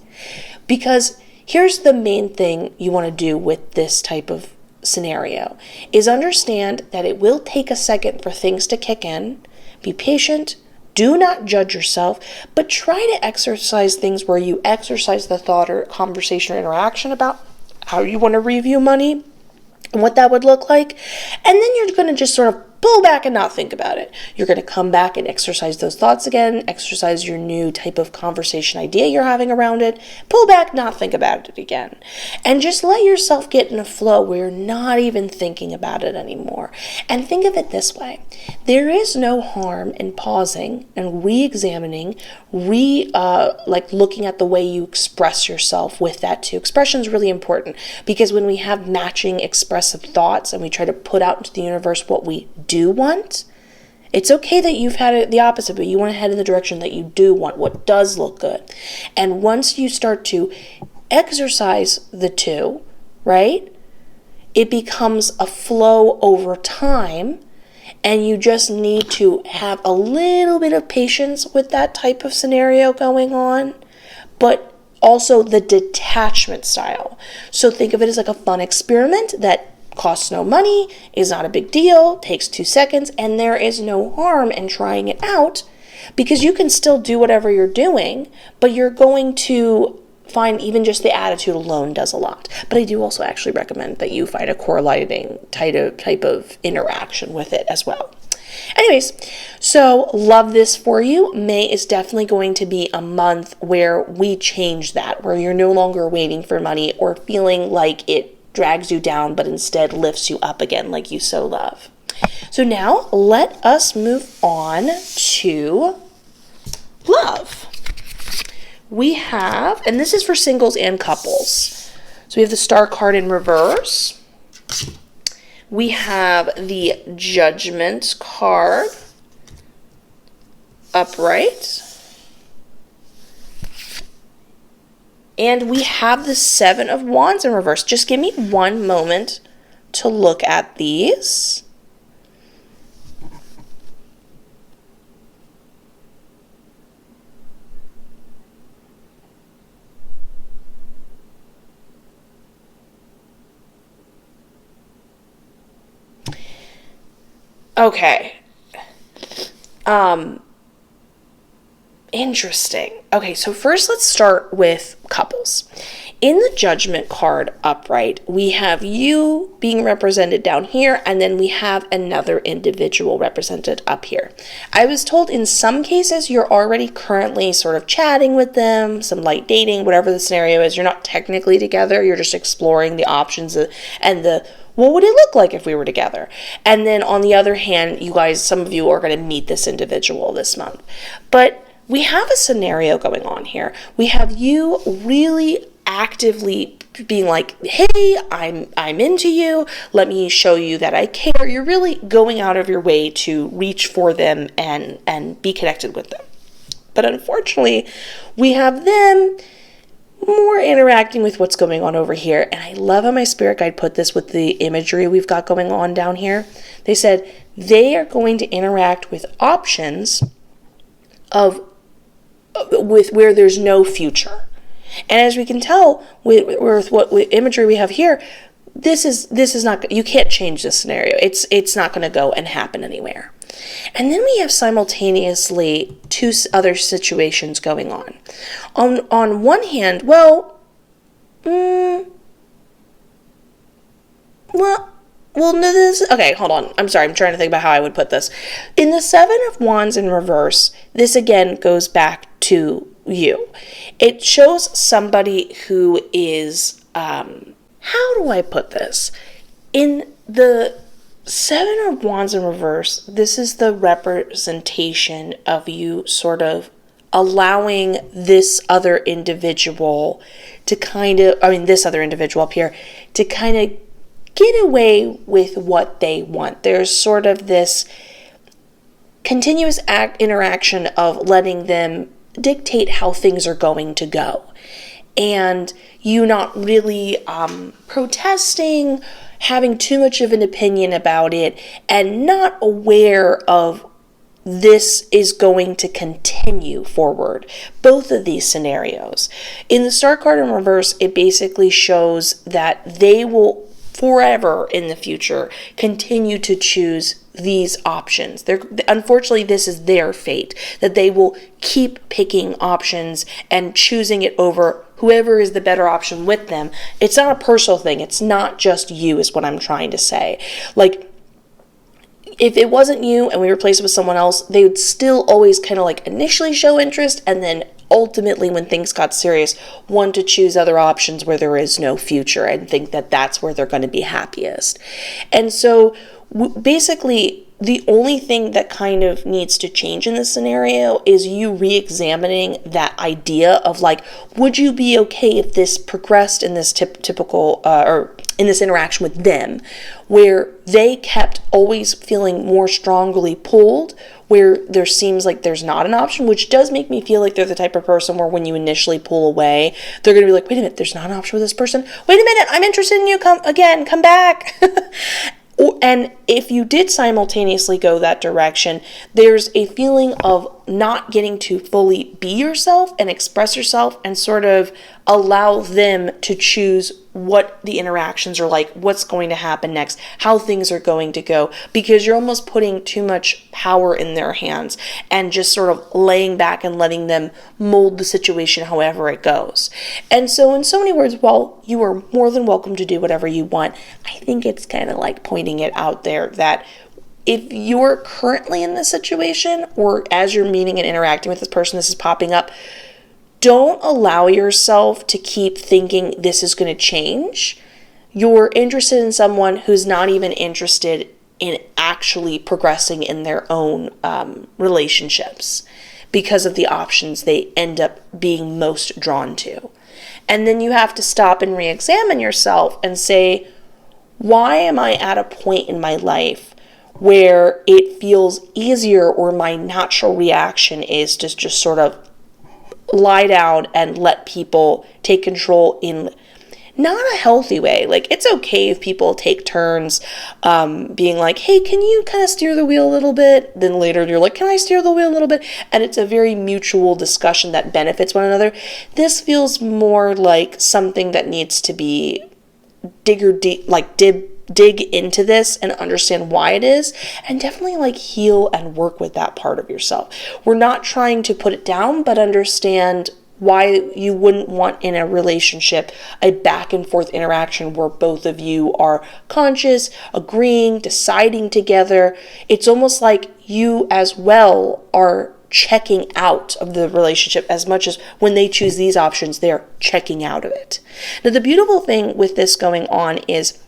S1: Because here's the main thing you want to do with this type of scenario is understand that it will take a second for things to kick in. Be patient, Do not judge yourself, but try to exercise things where you exercise the thought or conversation or interaction about how you want to review money and what that would look like. And then you're going to just sort of pull back and not think about it. You're going to come back and exercise those thoughts again, exercise your new type of conversation idea you're having around it, pull back, not think about it again. And just let yourself get in a flow where you're not even thinking about it anymore. And think of it this way. There is no harm in pausing and re-examining, looking at the way you express yourself with that too. Expression is really important because when we have matching expressive thoughts and we try to put out into the universe what we do want, it's okay that you've had it the opposite, but you want to head in the direction that you do want, what does look good. And once you start to exercise the two, right, it becomes a flow over time, and you just need to have a little bit of patience with that type of scenario going on, but also the detachment style. So think of it as like a fun experiment that costs no money, is not a big deal, takes 2 seconds, and there is no harm in trying it out because you can still do whatever you're doing, but you're going to find even just the attitude alone does a lot. But I do also actually recommend that you find a correlating type of interaction with it as well. Anyways, so love this for you. May is definitely going to be a month where we change that, where you're no longer waiting for money or feeling like it drags you down, but instead lifts you up again like you so love. So now let us move on to love. We have, and this is for singles and couples. So we have the Star card in reverse. We have the Judgment card upright. And we have the Seven of Wands in reverse. Just give me one moment to look at these. Okay. Interesting. Okay, so first let's start with couples. In the Judgment card upright, we have you being represented down here, and then we have another individual represented up here. I was told in some cases you're already currently sort of chatting with them, some light dating, whatever the scenario is. You're not technically together, you're just exploring the options and the what would it look like if we were together? And then on the other hand, you guys, some of you are going to meet this individual this month. But we have a scenario going on here. We have you really actively being like, hey, I'm into you. Let me show you that I care. You're really going out of your way to reach for them and be connected with them. But unfortunately, we have them more interacting with what's going on over here. And I love how my spirit guide put this with the imagery we've got going on down here. They said they are going to interact with options with where there's no future. And as we can tell with what imagery we have here, this is not, you can't change this scenario. It's not going to go and happen anywhere. And then we have simultaneously two other situations going on. On one hand, no, okay, hold on. I'm sorry, I'm trying to think about how I would put this. In the Seven of Wands in reverse, this again goes back to you. It shows somebody who is, how do I put this? In the Seven of Wands in reverse, this is the representation of you sort of allowing this other individual to this other individual up here to kind of get away with what they want. There's sort of this continuous interaction of letting them dictate how things are going to go. And you not really protesting, having too much of an opinion about it, and not aware of this is going to continue forward. Both of these scenarios. In the Star card in reverse, it basically shows that they will forever in the future continue to choose these options. Unfortunately, this is their fate, that they will keep picking options and choosing it over whoever is the better option with them. It's not a personal thing. It's not just you, is what I'm trying to say. Like, if it wasn't you and we replaced it with someone else, they would still always kind of like initially show interest, and then ultimately when things got serious, want to choose other options where there is no future and think that that's where they're going to be happiest. And so basically, the only thing that kind of needs to change in this scenario is you re-examining that idea of like, would you be okay if this progressed in this typical or in this interaction with them, where they kept always feeling more strongly pulled, where there seems like there's not an option, which does make me feel like they're the type of person where when you initially pull away, they're going to be like, wait a minute, there's not an option with this person. Wait a minute, I'm interested in you. Come back. And if you did simultaneously go that direction, there's a feeling of not getting to fully be yourself and express yourself and sort of allow them to choose what the interactions are like, what's going to happen next, how things are going to go, because you're almost putting too much power in their hands and just sort of laying back and letting them mold the situation however it goes. And so in so many words, while you are more than welcome to do whatever you want, I think it's kind of like pointing it out there that if you're currently in this situation, or as you're meeting and interacting with this person, this is popping up, don't allow yourself to keep thinking this is going to change. You're interested in someone who's not even interested in actually progressing in their own relationships because of the options they end up being most drawn to. And then you have to stop and re-examine yourself and say, why am I at a point in my life where it feels easier, or my natural reaction is to just sort of lie down and let people take control in not a healthy way. Like, it's okay if people take turns being like, hey, can you kind of steer the wheel a little bit? Then later you're like, can I steer the wheel a little bit? And it's a very mutual discussion that benefits one another. This feels more like something that needs to be dig into this and understand why it is, and definitely like heal and work with that part of yourself. We're not trying to put it down, but understand why you wouldn't want in a relationship a back and forth interaction where both of you are conscious, agreeing, deciding together. It's almost like you as well are checking out of the relationship as much as when they choose these options, they're checking out of it. Now, the beautiful thing with this going on is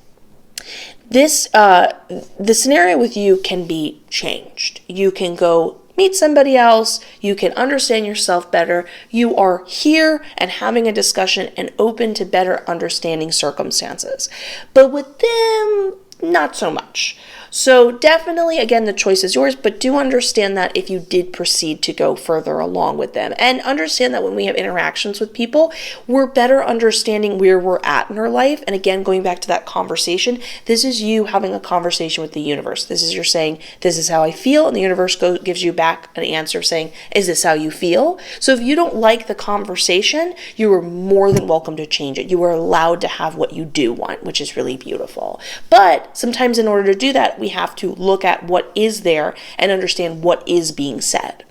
S1: this, the scenario with you can be changed. You can go meet somebody else. You can understand yourself better. You are here and having a discussion and open to better understanding circumstances. But with them, not so much. So definitely, again, the choice is yours, but do understand that if you did proceed to go further along with them, and understand that when we have interactions with people, we're better understanding where we're at in our life. And again, going back to that conversation, this is you having a conversation with the universe. This is you're saying, this is how I feel, and the universe gives you back an answer saying, is this how you feel? So if you don't like the conversation, you are more than welcome to change it. You are allowed to have what you do want, which is really beautiful. But sometimes in order to do that, we have to look at what is there and understand what is being said.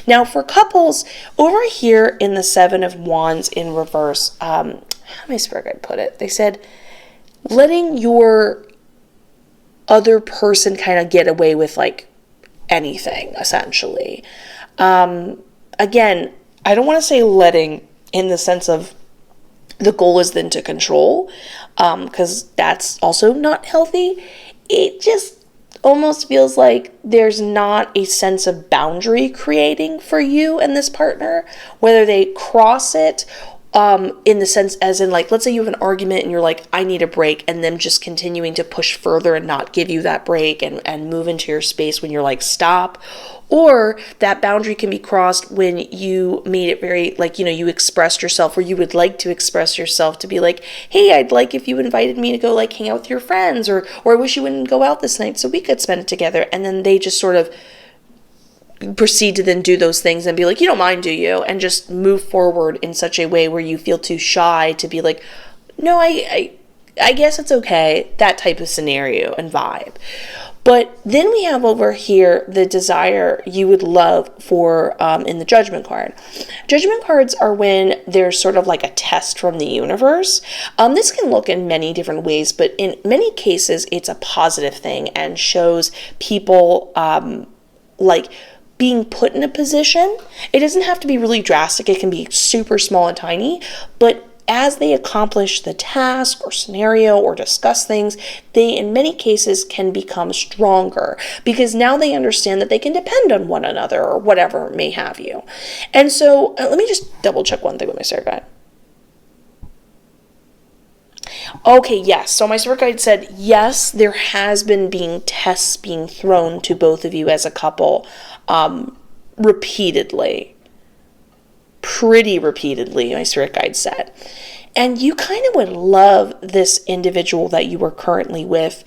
S1: Now, for couples, over here in the Seven of Wands in reverse, how am I supposed to put it? They said, letting your other person kind of get away with like anything, essentially. Again, I don't want to say letting in the sense of the goal is then to control, because that's also not healthy. It just almost feels like there's not a sense of boundary creating for you and this partner, whether they cross it in the sense as in, like, let's say you have an argument and you're like, I need a break, and them just continuing to push further and not give you that break and move into your space when you're like, stop. Or that boundary can be crossed when you made it very, like, you expressed yourself, or you would like to express yourself to be like, hey, I'd like if you invited me to go like hang out with your friends, or I wish you wouldn't go out this night so we could spend it together. And then they just sort of proceed to then do those things and be like, you don't mind, do you? And just move forward in such a way where you feel too shy to be like, no, I guess it's okay, that type of scenario and vibe. But then we have over here the desire you would love for in the judgment card. Judgment cards are when there's sort of like a test from the universe. This can look in many different ways, but in many cases it's a positive thing and shows people like being put in a position. It doesn't have to be really drastic. It can be super small and tiny, but as they accomplish the task or scenario or discuss things, they in many cases can become stronger because now they understand that they can depend on one another or whatever may have you. And so let me just double check one thing with my spirit guide. Okay, yes. So my spirit guide said, yes, there has been tests being thrown to both of you as a couple repeatedly. Pretty repeatedly, my spirit guide said. And you kind of would love this individual that you are currently with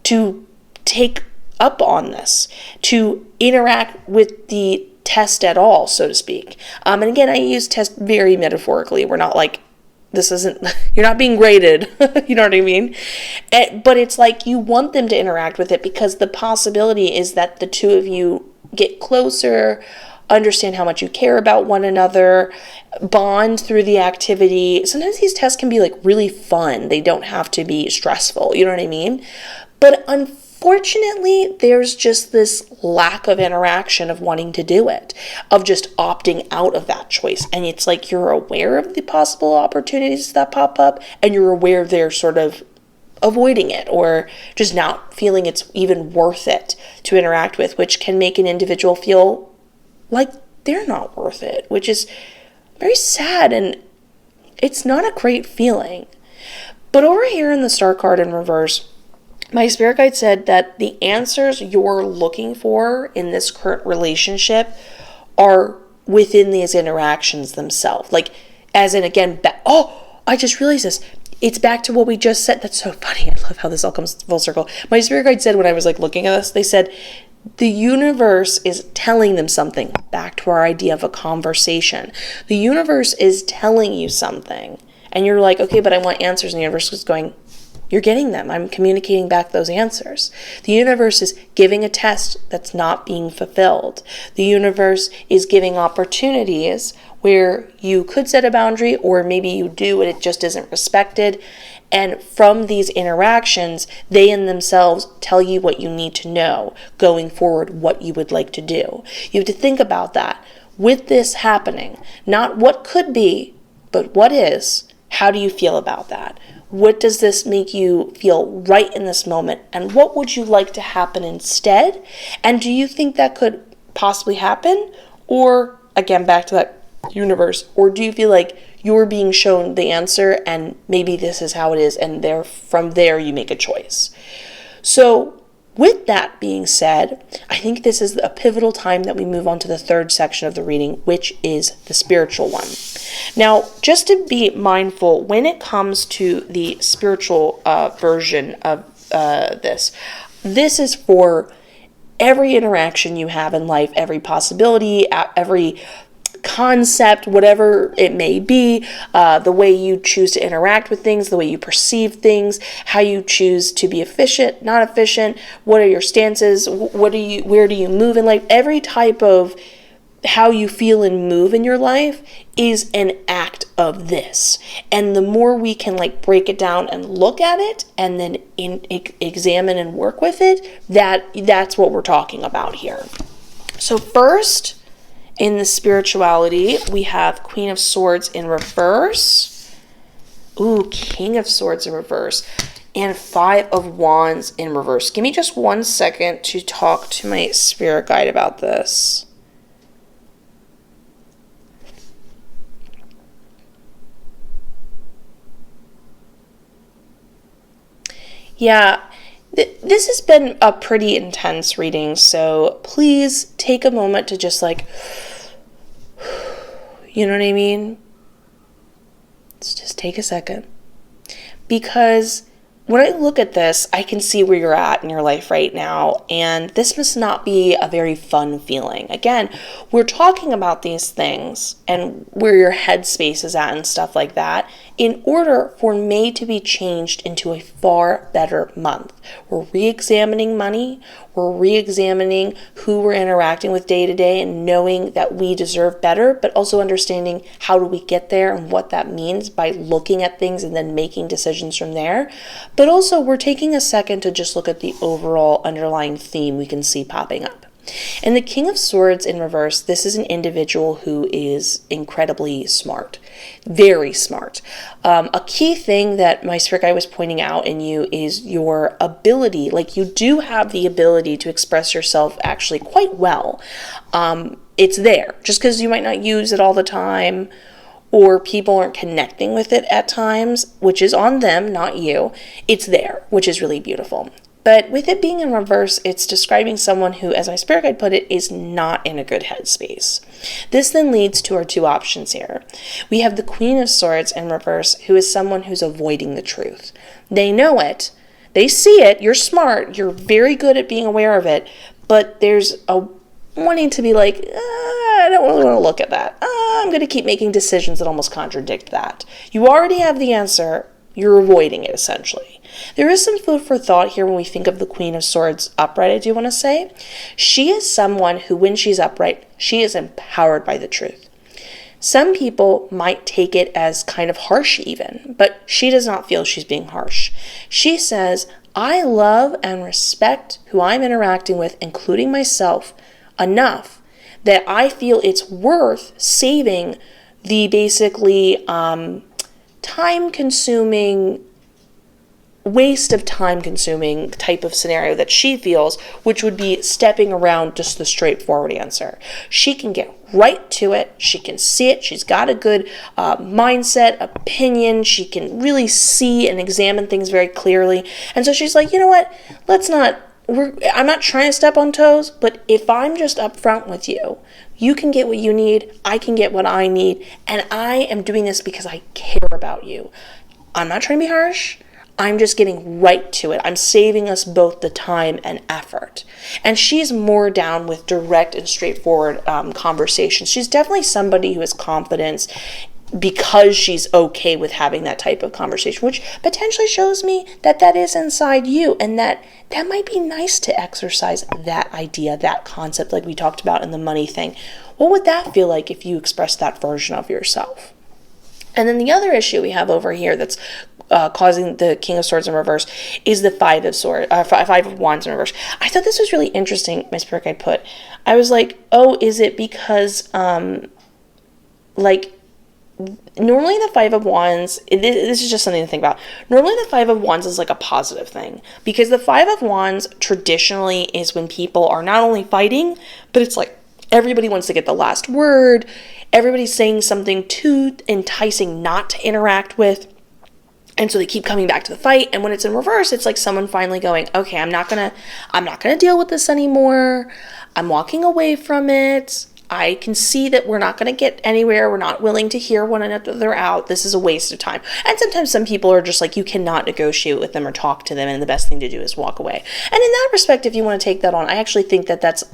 S1: to take up on this, to interact with the test at all, so to speak. And again, I use test very metaphorically. We're not like, this isn't, you're not being graded, you know what I mean? But it's like you want them to interact with it because the possibility is that the two of you get closer, understand how much you care about one another, bond through the activity. Sometimes these tests can be like really fun. They don't have to be stressful, you know what I mean? But unfortunately, there's just this lack of interaction of wanting to do it, of just opting out of that choice. And it's like you're aware of the possible opportunities that pop up, and you're aware they're sort of avoiding it or just not feeling it's even worth it to interact with, which can make an individual feel like they're not worth it, which is very sad, and it's not a great feeling. But over here in the Star card in reverse, my spirit guide said that the answers you're looking for in this current relationship are within these interactions themselves. Like, as in, again, I just realized this. It's back to what we just said. That's so funny. I love how this all comes full circle. My spirit guide said when I was like looking at this, they said, the universe is telling them something. Back to our idea of a conversation. The universe is telling you something. And you're like, okay, but I want answers. And the universe is going, you're getting them. I'm communicating back those answers. The universe is giving a test that's not being fulfilled. The universe is giving opportunities where you could set a boundary, or maybe you do and it just isn't respected. And from these interactions, they in themselves tell you what you need to know going forward, what you would like to do. You have to think about that. With this happening, not what could be, but what is, how do you feel about that? What does this make you feel right in this moment? And what would you like to happen instead? And do you think that could possibly happen? Or, again, back to that universe, or do you feel like you're being shown the answer and maybe this is how it is, and from there you make a choice? So with that being said, I think this is a pivotal time that we move on to the third section of the reading, which is the spiritual one. Now, just to be mindful, when it comes to the spiritual version of this is for every interaction you have in life, every possibility, every concept, whatever it may be, the way you choose to interact with things, the way you perceive things, how you choose to be efficient, not efficient, what are your stances, where do you move in life, every type of how you feel and move in your life is an act of this. And the more we can break it down and look at it and then examine and work with it, that's what we're talking about here. So first, in the spirituality, we have Queen of Swords in reverse. Ooh, King of Swords in reverse. And Five of Wands in reverse. Give me just 1 second to talk to my spirit guide about this. Yeah, this has been a pretty intense reading, so please take a moment to just you know what I mean? Let's just take a second. Because when I look at this, I can see where you're at in your life right now, and this must not be a very fun feeling. Again, we're talking about these things and where your headspace is at and stuff like that in order for May to be changed into a far better month. We're re-examining money, we're re-examining who we're interacting with day to day and knowing that we deserve better, but also understanding how do we get there and what that means by looking at things and then making decisions from there. But also we're taking a second to just look at the overall underlying theme we can see popping up. And the King of Swords in reverse, this is an individual who is incredibly smart, very smart. A key thing that my spirit guide was pointing out in you is your ability, like you do have the ability to express yourself actually quite well. It's there, just because you might not use it all the time or people aren't connecting with it at times, which is on them, not you. It's there, which is really beautiful. But with it being in reverse, it's describing someone who, as my spirit guide put it, is not in a good headspace. This then leads to our two options here. We have the Queen of Swords in reverse, who is someone who's avoiding the truth. They know it. They see it. You're smart. You're very good at being aware of it. But there's a wanting to be like, I don't really want to look at that. I'm going to keep making decisions that almost contradict that. You already have the answer. You're avoiding it, essentially. There is some food for thought here when we think of the Queen of Swords upright, I do want to say. She is someone who, when she's upright, she is empowered by the truth. Some people might take it as kind of harsh even, but she does not feel she's being harsh. She says, I love and respect who I'm interacting with, including myself, enough that I feel it's worth saving the basically time-consuming, waste of time-consuming type of scenario that she feels, which would be stepping around just the straightforward answer. She can get right to it. She can see it. She's got a good mindset, opinion. She can really see and examine things very clearly. And so she's like, you know what? I'm not trying to step on toes, but if I'm just upfront with you, you can get what you need, I can get what I need, and I am doing this because I care about you. I'm not trying to be harsh. I'm just getting right to it. I'm saving us both the time and effort. And she's more down with direct and straightforward conversations. She's definitely somebody who has confidence because she's okay with having that type of conversation, which potentially shows me that that is inside you and that might be nice to exercise that idea, that concept like we talked about in the money thing. What would that feel like if you expressed that version of yourself? And then the other issue we have over here that's causing the King of Swords in reverse is the Five of Wands in reverse. I thought this was really interesting, my spirit guide put. I was like, oh, is it because normally the Five of Wands, this is just something to think about. Normally the Five of Wands is like a positive thing because the Five of Wands traditionally is when people are not only fighting, but it's like everybody wants to get the last word. Everybody's saying something too enticing not to interact with. And so they keep coming back to the fight. And when it's in reverse, it's like someone finally going, okay, I'm not gonna deal with this anymore. I'm walking away from it. I can see that we're not going to get anywhere. We're not willing to hear one another out. This is a waste of time. And sometimes some people are just like, you cannot negotiate with them or talk to them, and the best thing to do is walk away. And in that respect, if you want to take that on, I actually think that that's,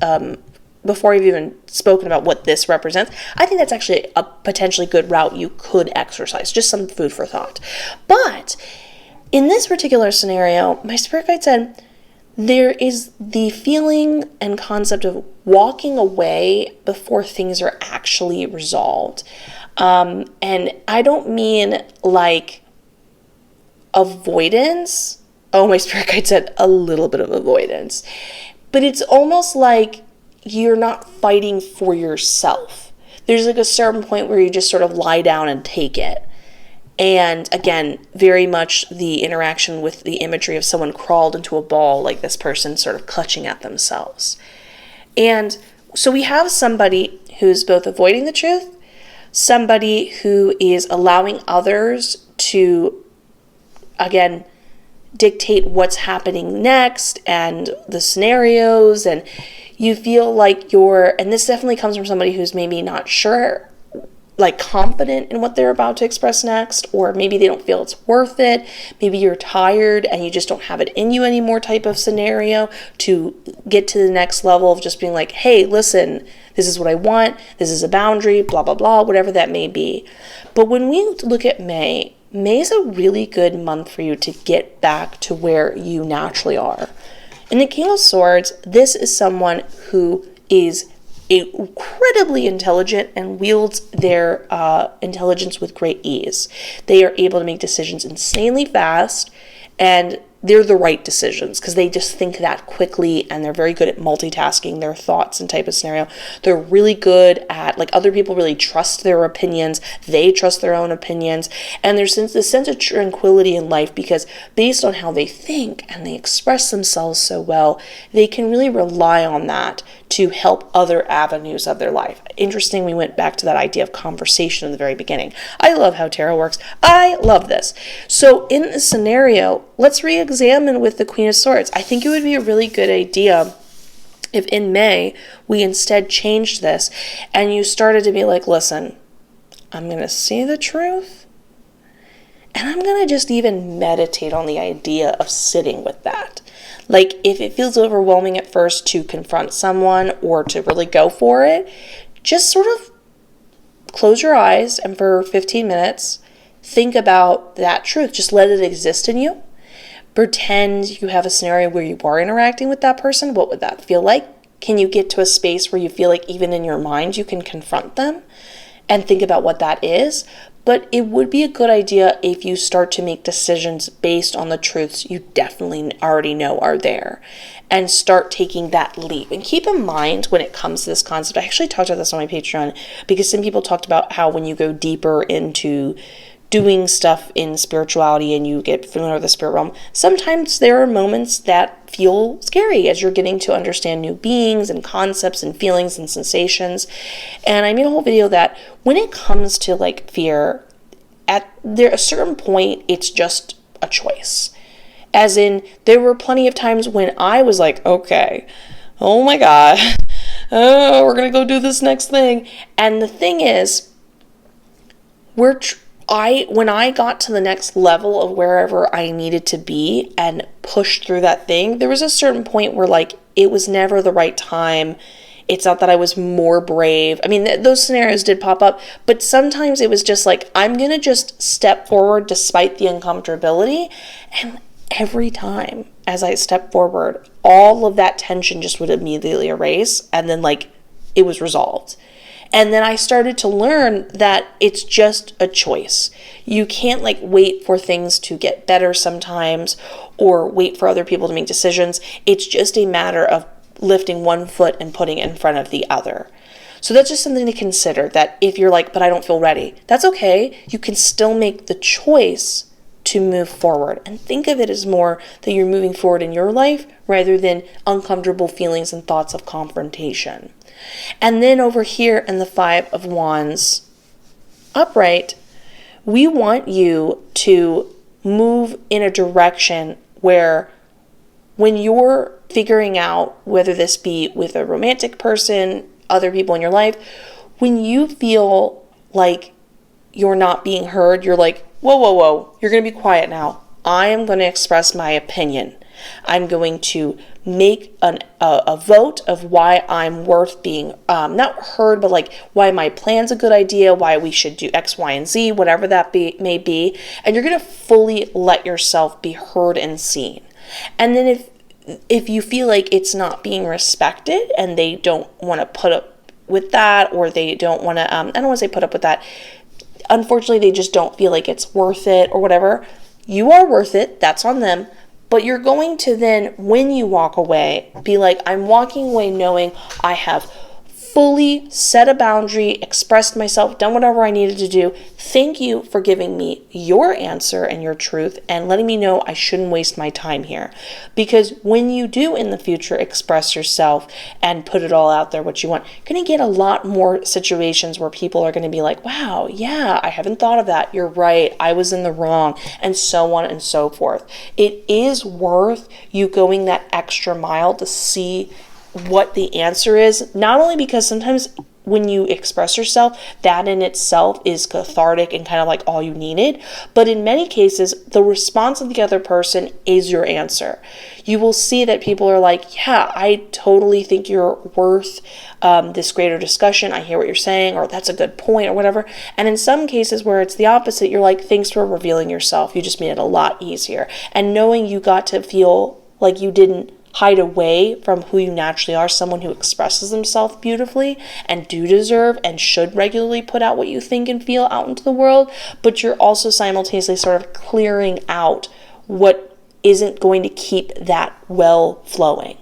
S1: before I've even spoken about what this represents, I think that's actually a potentially good route you could exercise. Just some food for thought. But in this particular scenario, my spirit guide said, there is the feeling and concept of walking away before things are actually resolved. And I don't mean like avoidance. Oh, my spirit guide said a little bit of avoidance. But it's almost like you're not fighting for yourself. There's like a certain point where you just sort of lie down and take it. And again, very much the interaction with the imagery of someone crawled into a ball, like this person sort of clutching at themselves. And so we have somebody who's both avoiding the truth, somebody who is allowing others to, again, dictate what's happening next and the scenarios, and you feel like and this definitely comes from somebody who's maybe not sure, like confident in what they're about to express next, or maybe they don't feel it's worth it. Maybe you're tired and you just don't have it in you anymore type of scenario to get to the next level of just being like, hey, listen, this is what I want. This is a boundary, blah, blah, blah, whatever that may be. But when we look at May is a really good month for you to get back to where you naturally are. In the King of Swords, this is someone who is incredibly intelligent and wields their intelligence with great ease. They are able to make decisions insanely fast, and they're the right decisions because they just think that quickly, and they're very good at multitasking their thoughts and type of scenario. They're really good at, like, other people really trust their opinions. They trust their own opinions. And there's this sense of tranquility in life because based on how they think and they express themselves so well, they can really rely on that to help other avenues of their life. Interesting, we went back to that idea of conversation in the very beginning. I love how tarot works. I love this. So in this scenario, let's re-examine with the Queen of Swords. I think it would be a really good idea if in May we instead changed this and you started to be like, listen, I'm going to see the truth and I'm going to just even meditate on the idea of sitting with that. Like, if it feels overwhelming at first to confront someone or to really go for it, just sort of close your eyes and for 15 minutes, think about that truth. Just let it exist in you. Pretend you have a scenario where you are interacting with that person. What would that feel like? Can you get to a space where you feel like even in your mind you can confront them and think about what that is? But it would be a good idea if you start to make decisions based on the truths you definitely already know are there and start taking that leap. And keep in mind when it comes to this concept, I actually talked about this on my Patreon because some people talked about how when you go deeper into doing stuff in spirituality and you get familiar with the spirit realm, sometimes there are moments that feel scary as you're getting to understand new beings and concepts and feelings and sensations. And I made a whole video that when it comes to like fear, at a certain point, it's just a choice. As in, there were plenty of times when I was like, okay, oh my God, oh, we're going to go do this next thing. And the thing is, when I got to the next level of wherever I needed to be and pushed through that thing, there was a certain point where like it was never the right time. It's not that I was more brave. I mean, those scenarios did pop up, but sometimes it was just like, I'm going to just step forward despite the uncomfortability. And every time as I stepped forward, all of that tension just would immediately erase. And then like it was resolved. And then I started to learn that it's just a choice. You can't like wait for things to get better sometimes or wait for other people to make decisions. It's just a matter of lifting one foot and putting it in front of the other. So that's just something to consider, that if you're like, but I don't feel ready, that's okay. You can still make the choice to move forward and think of it as more that you're moving forward in your life rather than uncomfortable feelings and thoughts of confrontation. And then over here in the Five of Wands upright, we want you to move in a direction where when you're figuring out, whether this be with a romantic person, other people in your life, when you feel like you're not being heard, you're like, whoa, whoa, whoa, you're going to be quiet now. I am going to express my opinion. I'm going to make a vote of why I'm worth being not heard, but like why my plan's a good idea, why we should do X, Y, and Z, whatever that may be. And you're going to fully let yourself be heard and seen. And then if you feel like it's not being respected and they don't want to put up with that, or they don't want to, I don't want to say put up with that, unfortunately they just don't feel like it's worth it or whatever, you are worth it, that's on them. But you're going to then, when you walk away, be like, I'm walking away knowing I have fully set a boundary, expressed myself, done whatever I needed to do. Thank you for giving me your answer and your truth and letting me know I shouldn't waste my time here. Because when you do in the future express yourself and put it all out there, what you want, you're going to get a lot more situations where people are going to be like, wow, yeah, I haven't thought of that. You're right. I was in the wrong, and so on and so forth. It is worth you going that extra mile to see what the answer is, not only because sometimes when you express yourself, that in itself is cathartic and kind of like all you needed. But in many cases, the response of the other person is your answer. You will see that people are like, yeah, I totally think you're worth this greater discussion. I hear what you're saying, or that's a good point, or whatever. And in some cases where it's the opposite, you're like, thanks for revealing yourself. You just made it a lot easier. And knowing you got to feel like you didn't hide away from who you naturally are, someone who expresses themselves beautifully and do deserve and should regularly put out what you think and feel out into the world, but you're also simultaneously sort of clearing out what isn't going to keep that well flowing.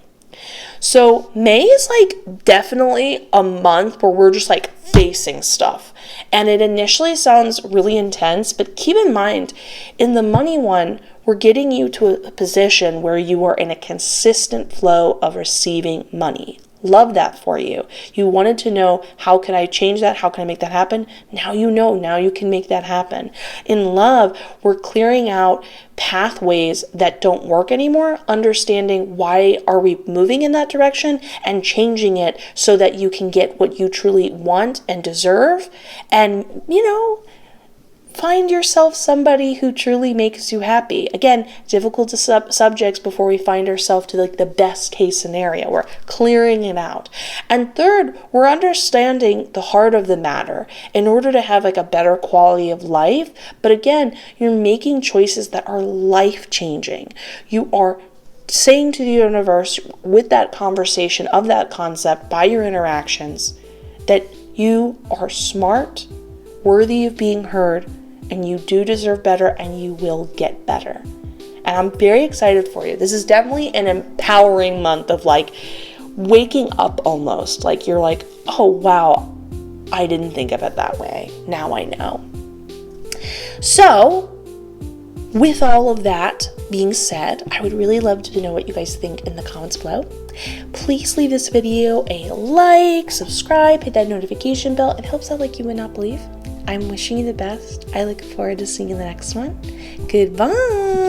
S1: So May is like definitely a month where we're just like facing stuff. And it initially sounds really intense, but keep in mind, in the money one, we're getting you to a position where you are in a consistent flow of receiving money. Love that for you. You wanted to know, how can I change that? How can I make that happen? Now you know, now you can make that happen. In love, we're clearing out pathways that don't work anymore, understanding why are we moving in that direction and changing it so that you can get what you truly want and deserve. And, find yourself somebody who truly makes you happy. Again, difficult subjects before we find ourselves to like the best case scenario. We're clearing it out. And third, we're understanding the heart of the matter in order to have like a better quality of life. But again, you're making choices that are life-changing. You are saying to the universe with that conversation of that concept by your interactions that you are smart, worthy of being heard, and you do deserve better, and you will get better. And I'm very excited for you. This is definitely an empowering month of like waking up almost. Like you're like, oh wow, I didn't think of it that way. Now I know. So with all of that being said, I would really love to know what you guys think in the comments below. Please leave this video a like, subscribe, hit that notification bell. It helps out like you would not believe. I'm wishing you the best. I look forward to seeing you in the next one. Goodbye.